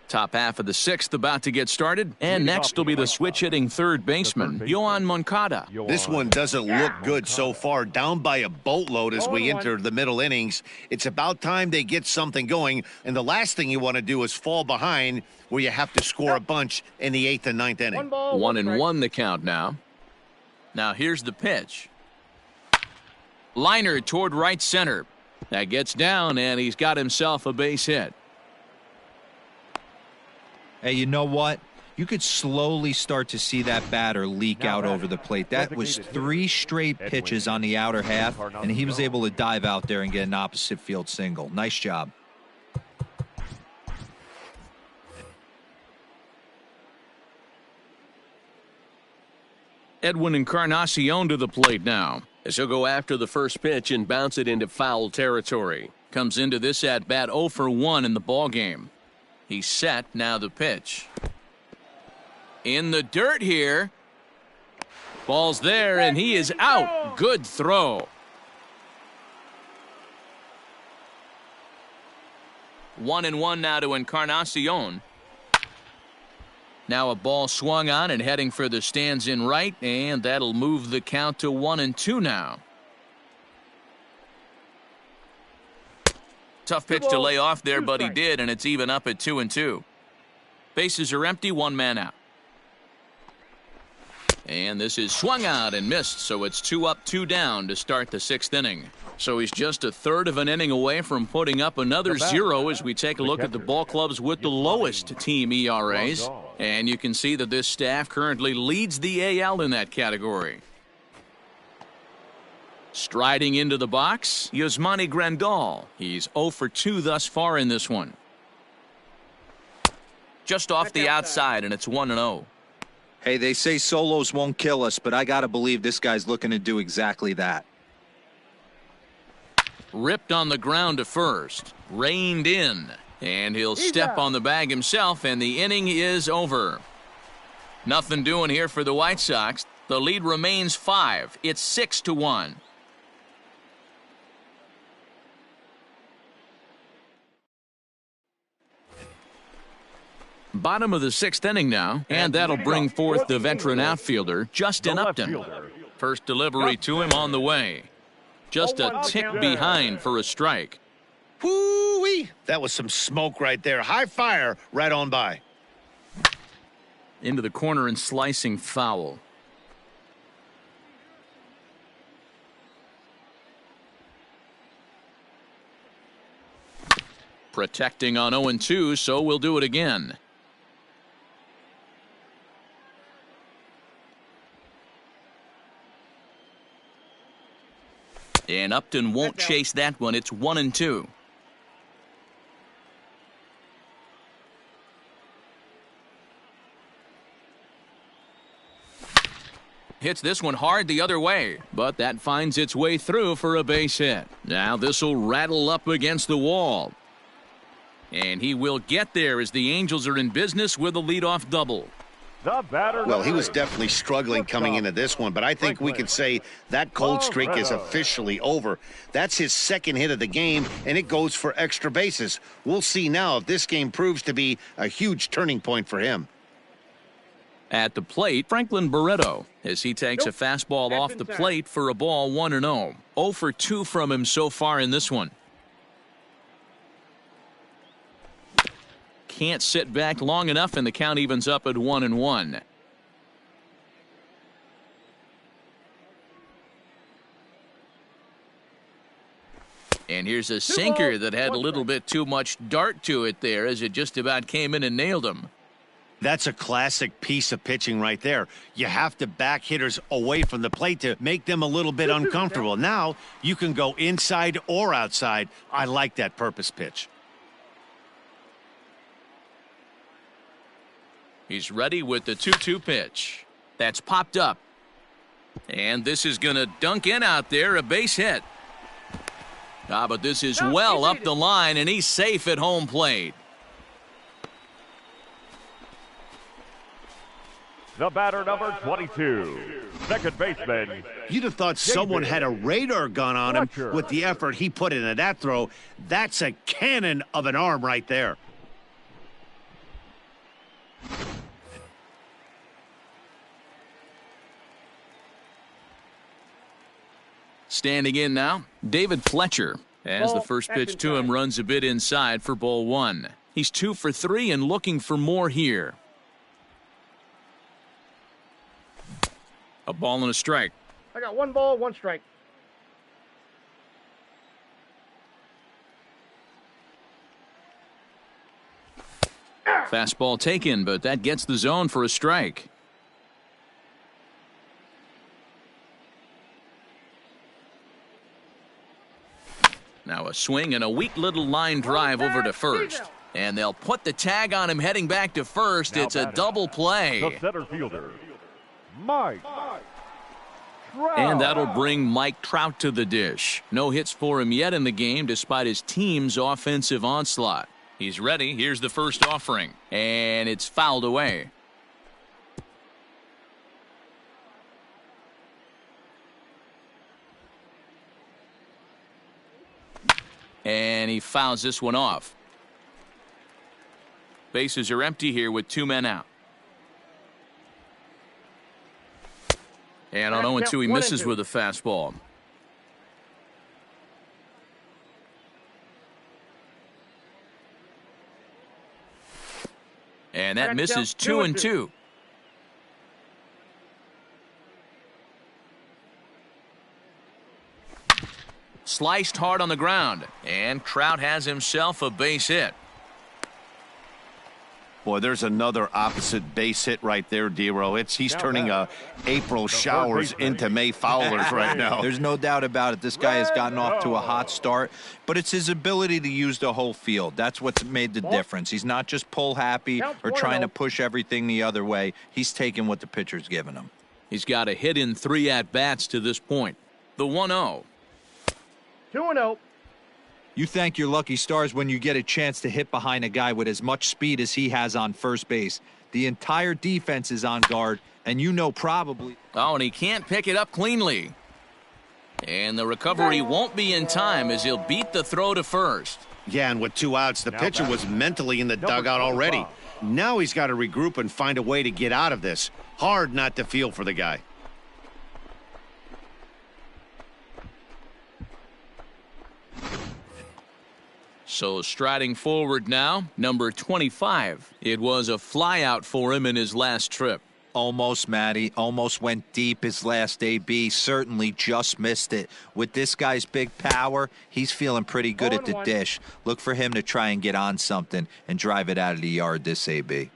top half of the 6th about to get started. And next will be the switch-hitting third baseman, Yoan Moncada. This one doesn't look good so far. Down by a boatload as we enter the middle innings. It's about time they get something going. And the last thing you want to do is fall behind where you have to score a bunch in the 8th and 9th inning. 1-1 the count now. Now here's the pitch. Liner toward right center. That gets down, and he's got himself a base hit. Hey, you know what? You could slowly start to see that batter leak out over the plate. That was 3 straight pitches on the outer half, and he was able to dive out there and get an opposite field single. Nice job. Edwin Encarnacion to the plate now. As he'll go after the first pitch and bounce it into foul territory. Comes into this at-bat 0 for 1 in the ballgame. He's set, now the pitch. In the dirt here. Ball's there, and he is out. Good throw. 1-1 now to Encarnacion. Now a ball swung on and heading for the stands in right, and that'll move the count to 1-2 now. Tough pitch to lay off there, but he did, and it's even up at 2-2. Bases are empty, one man out. And this is swung out and missed, so it's 2 up, 2 down to start the 6th inning. So he's just a third of an inning away from putting up another 0 as we take a look at the ball clubs with the lowest team ERAs. And you can see that this staff currently leads the AL in that category. Striding into the box, Yasmani Grandal. He's 0 for 2 thus far in this one. Just off the outside, and it's 1-0. Hey, they say solos won't kill us, but I got to believe this guy's looking to do exactly that. Ripped on the ground to first. Reined in. And he'll step on the bag himself, and the inning is over. Nothing doing here for the White Sox. The lead remains 5. It's 6-1. Bottom of the 6th inning now, and that'll bring forth the veteran outfielder, Justin Upton. First delivery to him on the way. Just a tick behind for a strike. Woo-wee! That was some smoke right there. High fire right on by. Into the corner and slicing foul. Protecting on 0-2, so we'll do it again. And Upton won't chase that one. It's 1-2. Hits this one hard the other way, but that finds its way through for a base hit. Now this will rattle up against the wall. And he will get there as the Angels are in business with a leadoff double. Well, he was definitely struggling coming into this one, but I think we can say that cold streak is officially over. That's his 2nd hit of the game, and it goes for extra bases. We'll see now if this game proves to be a huge turning point for him. At the plate, Franklin Barreto, as he takes a fastball off the plate for a ball 1-0. 0 for 2 from him so far in this one. Can't sit back long enough, and the count evens up at 1-1. And here's a sinker that had a little bit too much dart to it there as it just about came in and nailed him. That's a classic piece of pitching right there. You have to back hitters away from the plate to make them a little bit uncomfortable. Now you can go inside or outside. I like that purpose pitch. He's ready with the 2-2 pitch. That's popped up. And this is going to dunk in out there, a base hit. But this is well up the line, and he's safe at home plate. The batter, number 22, second baseman. You'd have thought someone had a radar gun on him with the effort he put into that throw. That's a cannon of an arm right there. Standing in now, David Fletcher. As the first pitch to him runs a bit inside for ball 1. He's 2 for 3 and looking for more here. A ball and a strike. I got 1 ball, 1 strike. Fastball taken, but that gets the zone for a strike. Now a swing and a weak little line drive over to first. And they'll put the tag on him heading back to first. It's a double play. The center fielder, Mike. And that'll bring Mike Trout to the dish. No hits for him yet in the game despite his team's offensive onslaught. He's ready. Here's the first offering. And it's fouled away. And he fouls this one off. Bases are empty here with 2 men out. And on 0-2 he misses with a fastball. And that misses 2-2. Sliced hard on the ground. And Trout has himself a base hit. Boy, there's another opposite base hit right there, Dero. He's turning April showers into May foulers right now. There's no doubt about it. This guy has gotten off to a hot start, but it's his ability to use the whole field. That's what's made the difference. He's not just pull happy or trying to push everything the other way. He's taking what the pitcher's giving him. He's got a hit in 3 at-bats to this point. The 1-0. 2-0. You thank your lucky stars when you get a chance to hit behind a guy with as much speed as he has on first base. The entire defense is on guard, and you know probably... Oh, and he can't pick it up cleanly. And the recovery won't be in time as he'll beat the throw to first. Yeah, and with 2 outs, the pitcher was mentally in the dugout already. Now he's got to regroup and find a way to get out of this. Hard not to feel for the guy. So striding forward now, number 25. It was a flyout for him in his last trip. Almost, Matty. Almost went deep his last AB. Certainly just missed it. With this guy's big power, he's feeling pretty good at the dish. Look for him to try and get on something and drive it out of the yard this AB.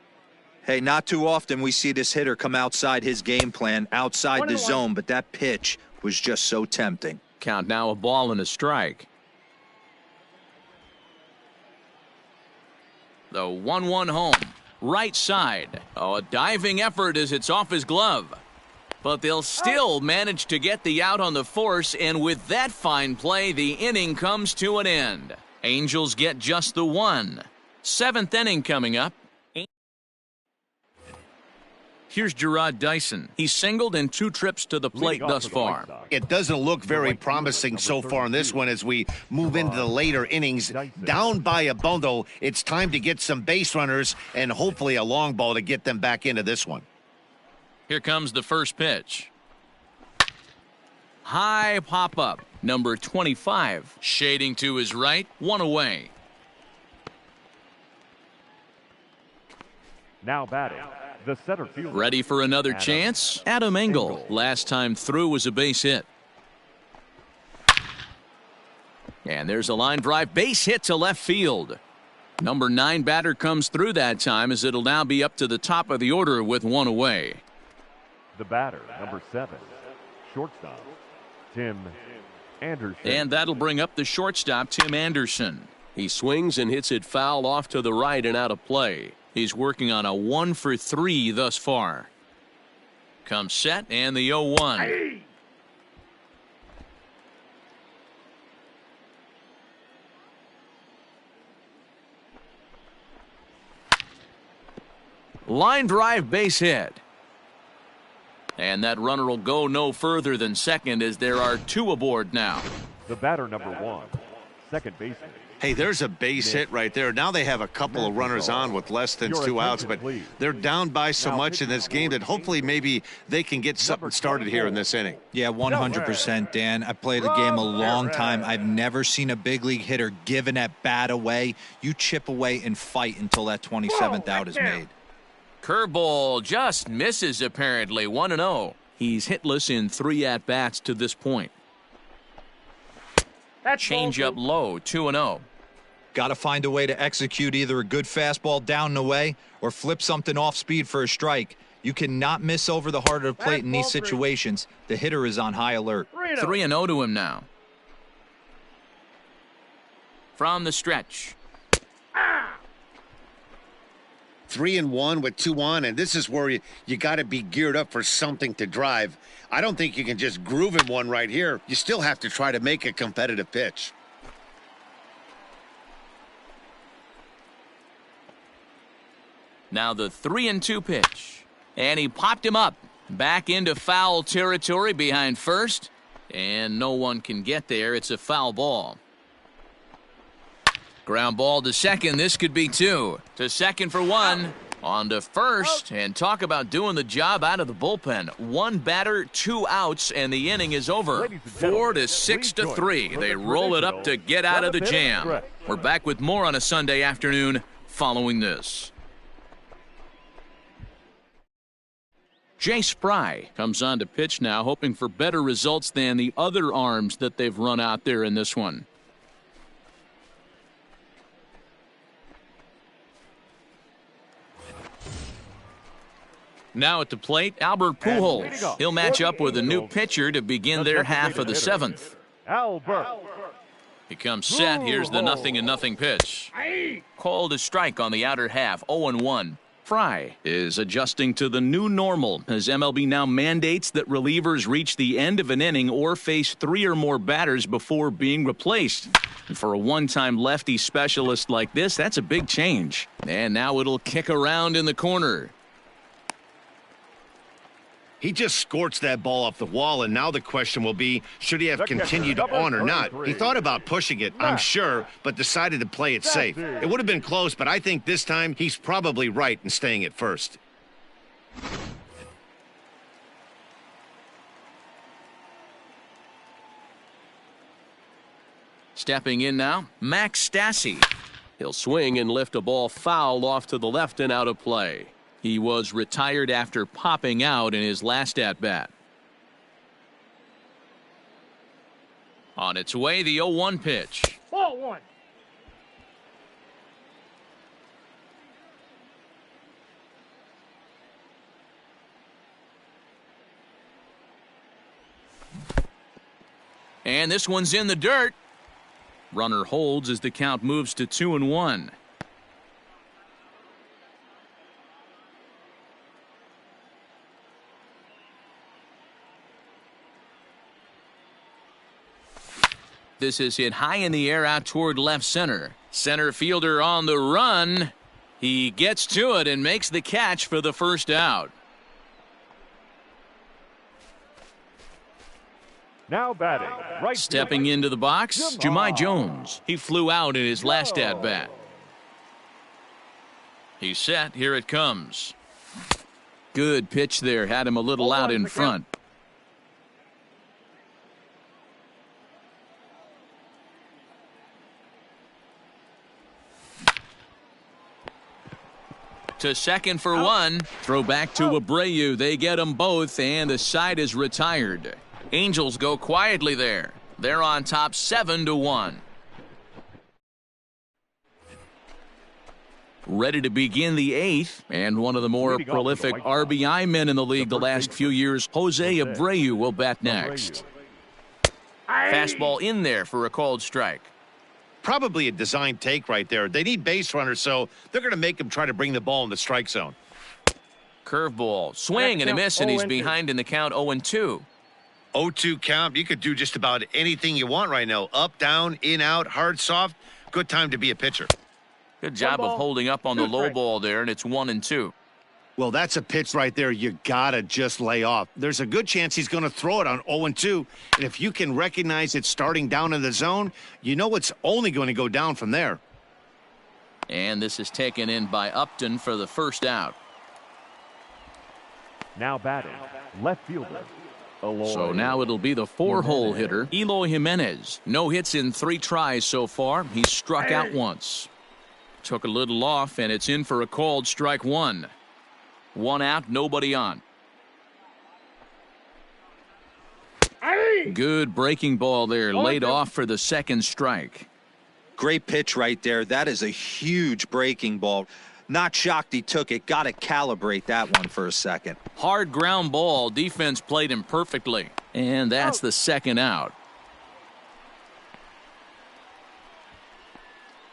Hey, not too often we see this hitter come outside his game plan, outside the zone, but that pitch was just so tempting. Count now, a ball and a strike. The 1-1 home. Right side. Oh, a diving effort as it's off his glove. But they'll still manage to get the out on the force, and with that fine play, the inning comes to an end. Angels get just the 1. 7th inning coming up. Here's Gerard Dyson. He's singled in 2 trips to the plate thus far. It doesn't look very promising so far in this one as we move into the later innings. Down by a bundle, it's time to get some base runners and hopefully a long ball to get them back into this one. Here comes the first pitch. High pop-up. Number 25. Shading to his right. 1 away. Now batting, the center fielder. Ready for another chance? Adam Engel. Last time through was a base hit. And there's a line drive base hit to left field. Number 9 batter comes through that time as it'll now be up to the top of the order with 1 away. The batter, number 7, shortstop, Tim Anderson. And that'll bring up the shortstop, Tim Anderson. He swings and hits it foul off to the right and out of play. He's working on a 1 for 3 thus far. Comes set and the 0-1. Line drive base hit. And that runner will go no further than second as there are 2 aboard now. The batter, number 1, second baseman. Hey, there's a base hit right there. Now they have a couple of runners on with less than 2 outs, but they're down by so much in this game that hopefully maybe they can get something started here in this inning. Yeah, 100%, Dan. I played the game a long time. I've never seen a big league hitter give an at-bat away. You chip away and fight until that 27th out is made. Curveball just misses apparently. 1-0. He's hitless in 3 at-bats to this point. Change up low. 2-0. Got to find a way to execute either a good fastball down and away or flip something off speed for a strike. You cannot miss over the heart of the plate in these situations. The hitter is on high alert. 3-0 to him now. From the stretch. 3-1 with 2 on, and this is where you got to be geared up for something to drive. I don't think you can just groove him one right here. You still have to try to make a competitive pitch. Now the 3-2 pitch. And he popped him up. Back into foul territory behind first. And no one can get there. It's a foul ball. Ground ball to second. This could be 2. To second for 1. On to first. And talk about doing the job out of the bullpen. 1 batter, 2 outs, and the inning is over. 4 to 6 to 3. They roll it up to get out of the jam. We're back with more on a Sunday afternoon following this. Jay Spry comes on to pitch now, hoping for better results than the other arms that they've run out there in this one. Now at the plate, Albert Pujols. He'll match up with a new pitcher to begin their half of the 7th. Albert. He comes set. Here's the 0-0 pitch. Called a strike on the outer half, 0-1. Fry is adjusting to the new normal as MLB now mandates that relievers reach the end of an inning or face 3 or more batters before being replaced. And for a one-time lefty specialist like this, that's a big change. And now it'll kick around in the corner. He just scorched that ball off the wall, and now the question will be, should he have continued on or not? He thought about pushing it, I'm sure, but decided to play it safe. It would have been close, but I think this time he's probably right in staying at first. Stepping in now, Max Stassi. He'll swing and lift a ball foul off to the left and out of play. He was retired after popping out in his last at-bat. On its way, the 0-1 pitch. Ball 1. And this one's in the dirt. Runner holds as the count moves to 2-1. This is hit high in the air out toward left center. Center fielder on the run. He gets to it and makes the catch for the first out. Now batting. Right. Stepping into the box, Jahmai Jones. He flew out in his last at-bat. He's set. Here it comes. Good pitch there. Had him a little out in front. To second for 1. Throw back to Abreu. They get them both, and the side is retired. Angels go quietly there. They're on top 7-1. Ready to begin the 8th, and one of the more prolific RBI men in the league the last few years, Jose Abreu, will bat next. Fastball in there for a called strike. Probably a design take right there. They need base runners, so they're going to make him try to bring the ball in the strike zone. Curveball, swing and a miss, and he's behind in the count 0-2. 0-2 count. You could do just about anything you want right now. Up, down, in, out, hard, soft. Good time to be a pitcher. Good job of holding up on the low ball there, and it's 1-2. Well, that's a pitch right there you gotta just lay off. There's a good chance he's going to throw it on 0-2, and if you can recognize it starting down in the zone, you know it's only going to go down from there. And this is taken in by Upton for the first out. Now batting. Left fielder. Eloy. So now it'll be the 4-hole hitter, Eloy Jimenez. No hits in 3 tries so far. He's struck out once. Took a little off, and it's in for a called strike 1. 1 out, nobody on. Good breaking ball there, laid off for the second strike. Great pitch right there. That is a huge breaking ball. Not shocked he took it. Got to calibrate that one for a second. Hard ground ball. Defense played him perfectly. And that's the second out.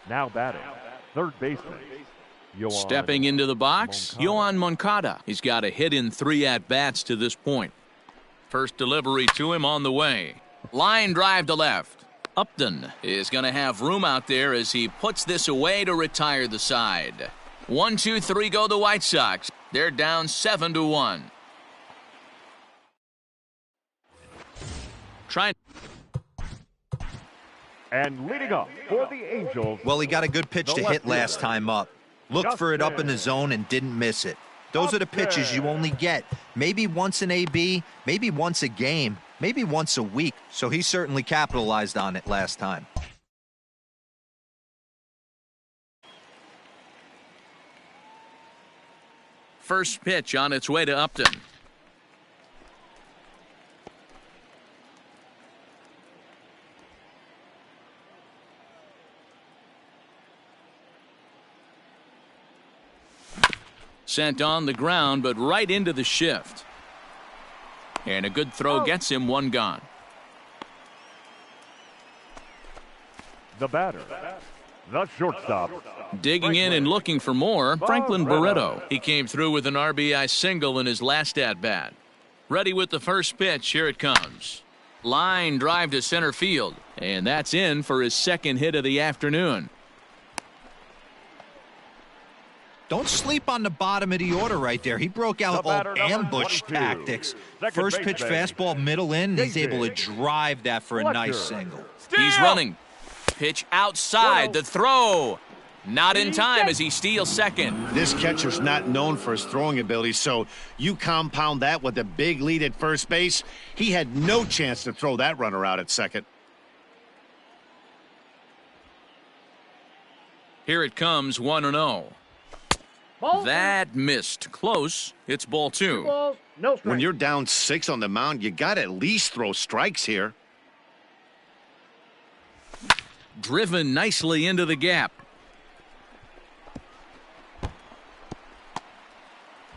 Now batting. Third baseman. Stepping into the box, Yoan Moncada. He's got a hit in 3 at-bats to this point. First delivery to him on the way. Line drive to left. Upton is going to have room out there as he puts this away to retire the side. 1, 2, 3 go the White Sox. They're down 7-1. Trying. And leading up for the Angels. Well, he got a good pitch to hit last time up. Looked for it up in the zone and didn't miss it. Those are the pitches you only get maybe once an AB, maybe once a game, maybe once a week. So he certainly capitalized on it last time. First pitch on its way to Upton. Sent on the ground, but right into the shift. And a good throw gets him 1 gone. The batter, the shortstop. Digging in and looking for more, Franklin Barreto. He came through with an RBI single in his last at-bat. Ready with the first pitch. Here it comes. Line drive to center field. And that's in for his second hit of the afternoon. Don't sleep on the bottom of the order right there. He broke out all ambush tactics. First pitch fastball middle in. He's able to drive that for a nice single. He's running. Pitch outside. The throw. Not in time as he steals second. This catcher's not known for his throwing ability, so you compound that with a big lead at first base. He had no chance to throw that runner out at second. Here it comes, 1-0. That missed. Close. It's ball 2. Balls, no strikes. When you're down 6 on the mound, you got to at least throw strikes here. Driven nicely into the gap.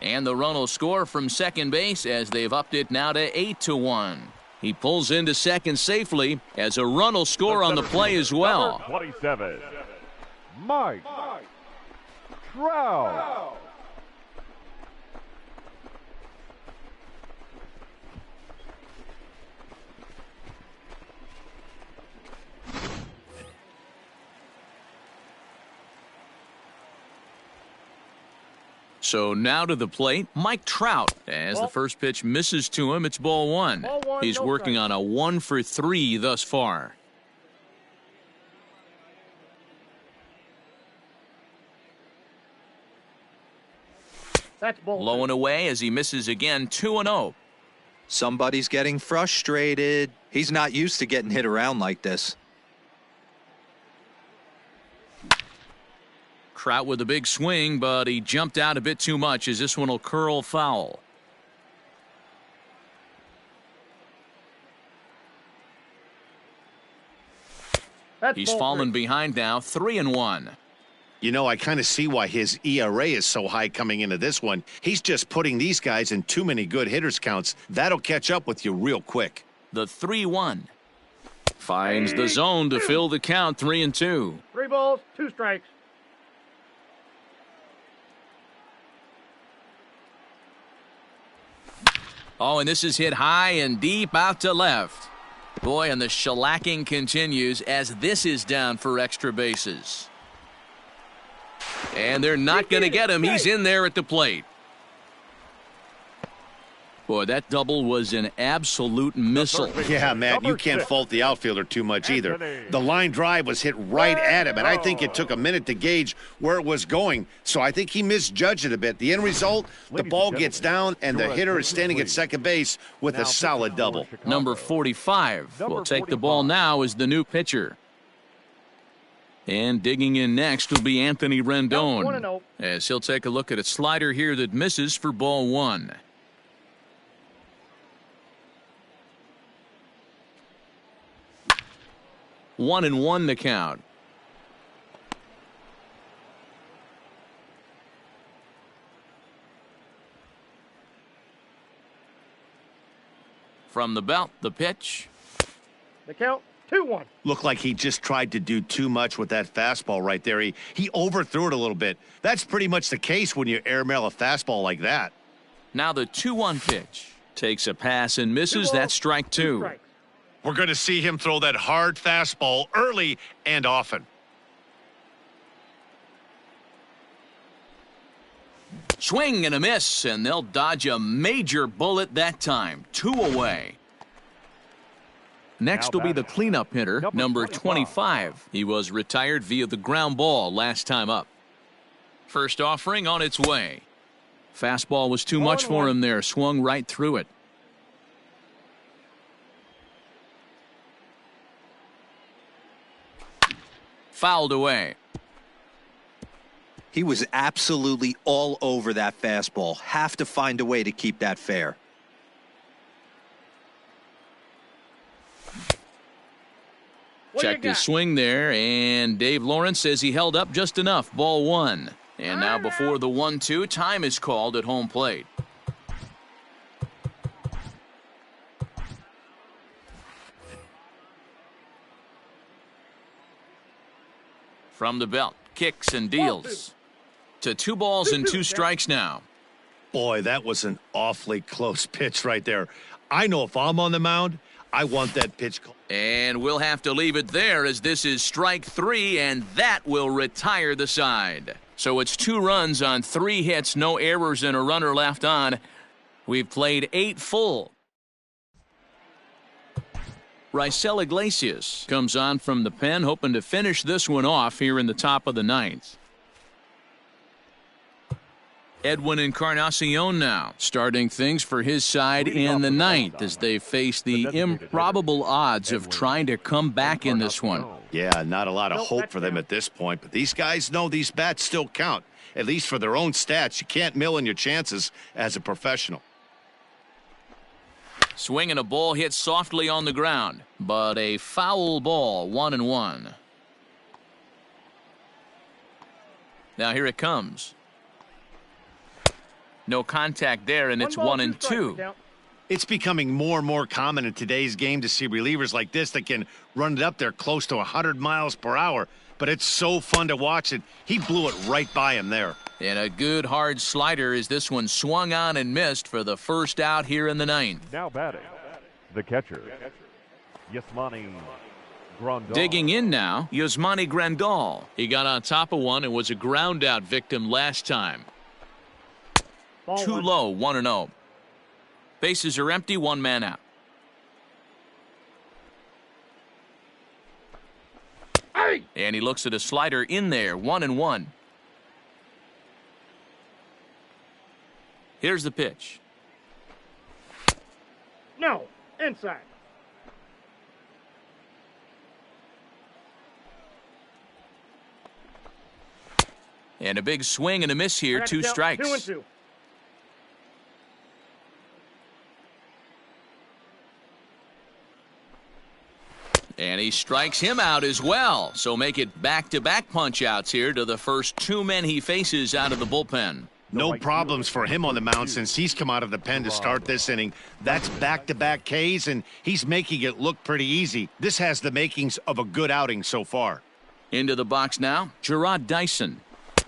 And the run will score from second base as they've upped it now to 8-1. He pulls into second safely as a run will score on the play as well. 27, Mike Trout. So now to the plate, Mike Trout. As the first pitch misses to him, it's ball 1. He's working on a 1 for 3 thus far. That's ball. Low and away as he misses again, 2-0. Somebody's getting frustrated. He's not used to getting hit around like this. Trout with a big swing, but he jumped out a bit too much as this one will curl foul. He's fallen behind now, 3-1. You know, I kind of see why his ERA is so high coming into this one. He's just putting these guys in too many good hitters counts. That'll catch up with you real quick. The 3-1. Finds the zone to fill the count, 3-2. 3 balls, 2 strikes. Oh, and this is hit high and deep out to left. Boy, and the shellacking continues as this is down for extra bases. And they're not going to get him. He's in there at the plate. Boy, that double was an absolute missile. Yeah, Matt, you can't fault the outfielder too much either. The line drive was hit right at him, and I think it took a minute to gauge where it was going. So I think he misjudged it a bit. The end result, the ball gets down, and the hitter is standing at second base with a solid double. Number 45 will take the ball now as the new pitcher. And digging in next will be Anthony Rendon, as he'll take a look at a slider here that misses for ball 1. One and one the count. From the belt, the pitch. The count, 2-1. Looked like he just tried to do too much with that fastball right there. He overthrew it a little bit. That's pretty much the case when you airmail a fastball like that. Now the 2-1 pitch. Takes a pass and misses. 2 balls, That's strike 2. strikes. We're going to see him throw that hard fastball early and often. Swing and a miss, and they'll dodge a major bullet that time. 2 away. Next will be the cleanup hitter, number 25. He was retired via the ground ball last time up. First offering on its way. Fastball was too much for him there. Swung right through it. Fouled away. He was absolutely all over that fastball. Have to find a way to keep that fair. Checked his swing there, and Dave Lawrence says he held up just enough. Ball 1. And now before the 1-2, time is called at home plate. From the belt, kicks and deals. To 2 balls and 2 strikes now. Boy, that was an awfully close pitch right there. I know if I'm on the mound, I want that pitch called. And we'll have to leave it there as this is strike 3, and that will retire the side. So it's 2 runs on 3 hits, no errors, and a runner left on. We've played 8 full. Raisel Iglesias comes on from the pen, hoping to finish this one off here in the top of the 9th. Edwin Encarnacion now starting things for his side in the 9th as they face the improbable odds of trying to come back in this one. Yeah, not a lot of hope for them at this point, but these guys know these bats still count, at least for their own stats. You can't mill in your chances as a professional. Swing and a ball hit softly on the ground, but a foul ball, 1-1. Now here it comes. No contact there, and it's 1-2. It's becoming more and more common in today's game to see relievers like this that can run it up there close to 100 miles per hour. But it's so fun to watch it. He blew it right by him there. And a good hard slider as this one swung on and missed for the first out here in the 9th. Now batting, the catcher, Yasmani Grandal. Digging in now, Yasmani Grandal. He got on top of one and was a ground out victim last time. Too low, 1-0. Bases are empty, 1 man out. And he looks at a slider in there, 1-1. Here's the pitch. No, inside. And a big swing and a miss here, 2 strikes. 2-2. And he strikes him out as well. So make it back-to-back punch-outs here to the first 2 men he faces out of the bullpen. No problems for him on the mound since he's come out of the pen to start this inning. That's back-to-back Ks, and he's making it look pretty easy. This has the makings of a good outing so far. Into the box now, Gerard Dyson.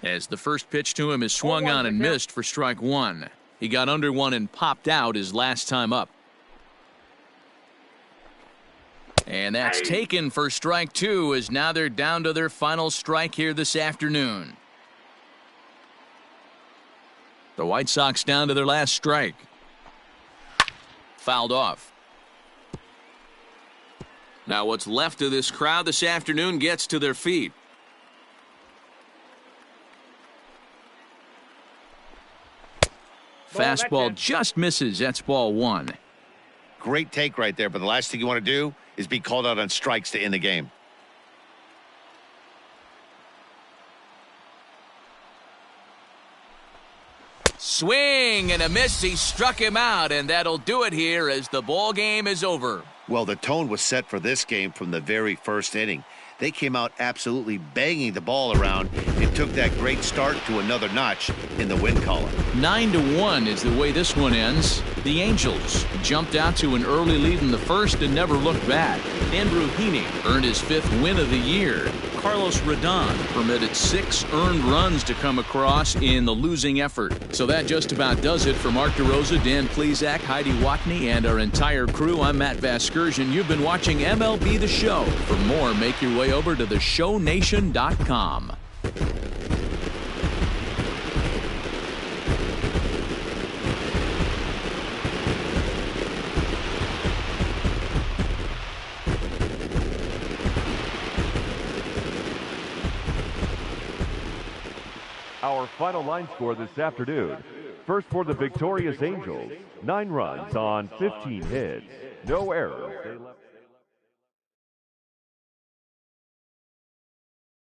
As the first pitch to him is swung on and missed for strike 1. He got under one and popped out his last time up. And that's taken for strike 2 as now they're down to their final strike here this afternoon. The White Sox down to their last strike. Fouled off. Now what's left of this crowd this afternoon gets to their feet. Fastball just misses. That's ball 1. Great take right there, but the last thing you want to do is be called out on strikes to end the game. Swing and a miss. He struck him out, and that'll do it here as the ball game is over. Well, the tone was set for this game from the very first inning. They came out absolutely banging the ball around and took that great start to another notch in the win column. 9-1 is the way this one ends. The Angels jumped out to an early lead in the first and never looked back. Andrew Heaney earned his 5th win of the year. Carlos Rodon permitted 6 earned runs to come across in the losing effort. So that just about does it for Mark DeRosa, Dan Plesac, Heidi Watney, and our entire crew. I'm Matt Vasgersian. You've been watching MLB The Show. For more, make your way over to theshownation.com. Our final line score this afternoon. First for the victorious Angels, 9 runs on 15 hits, no errors. They left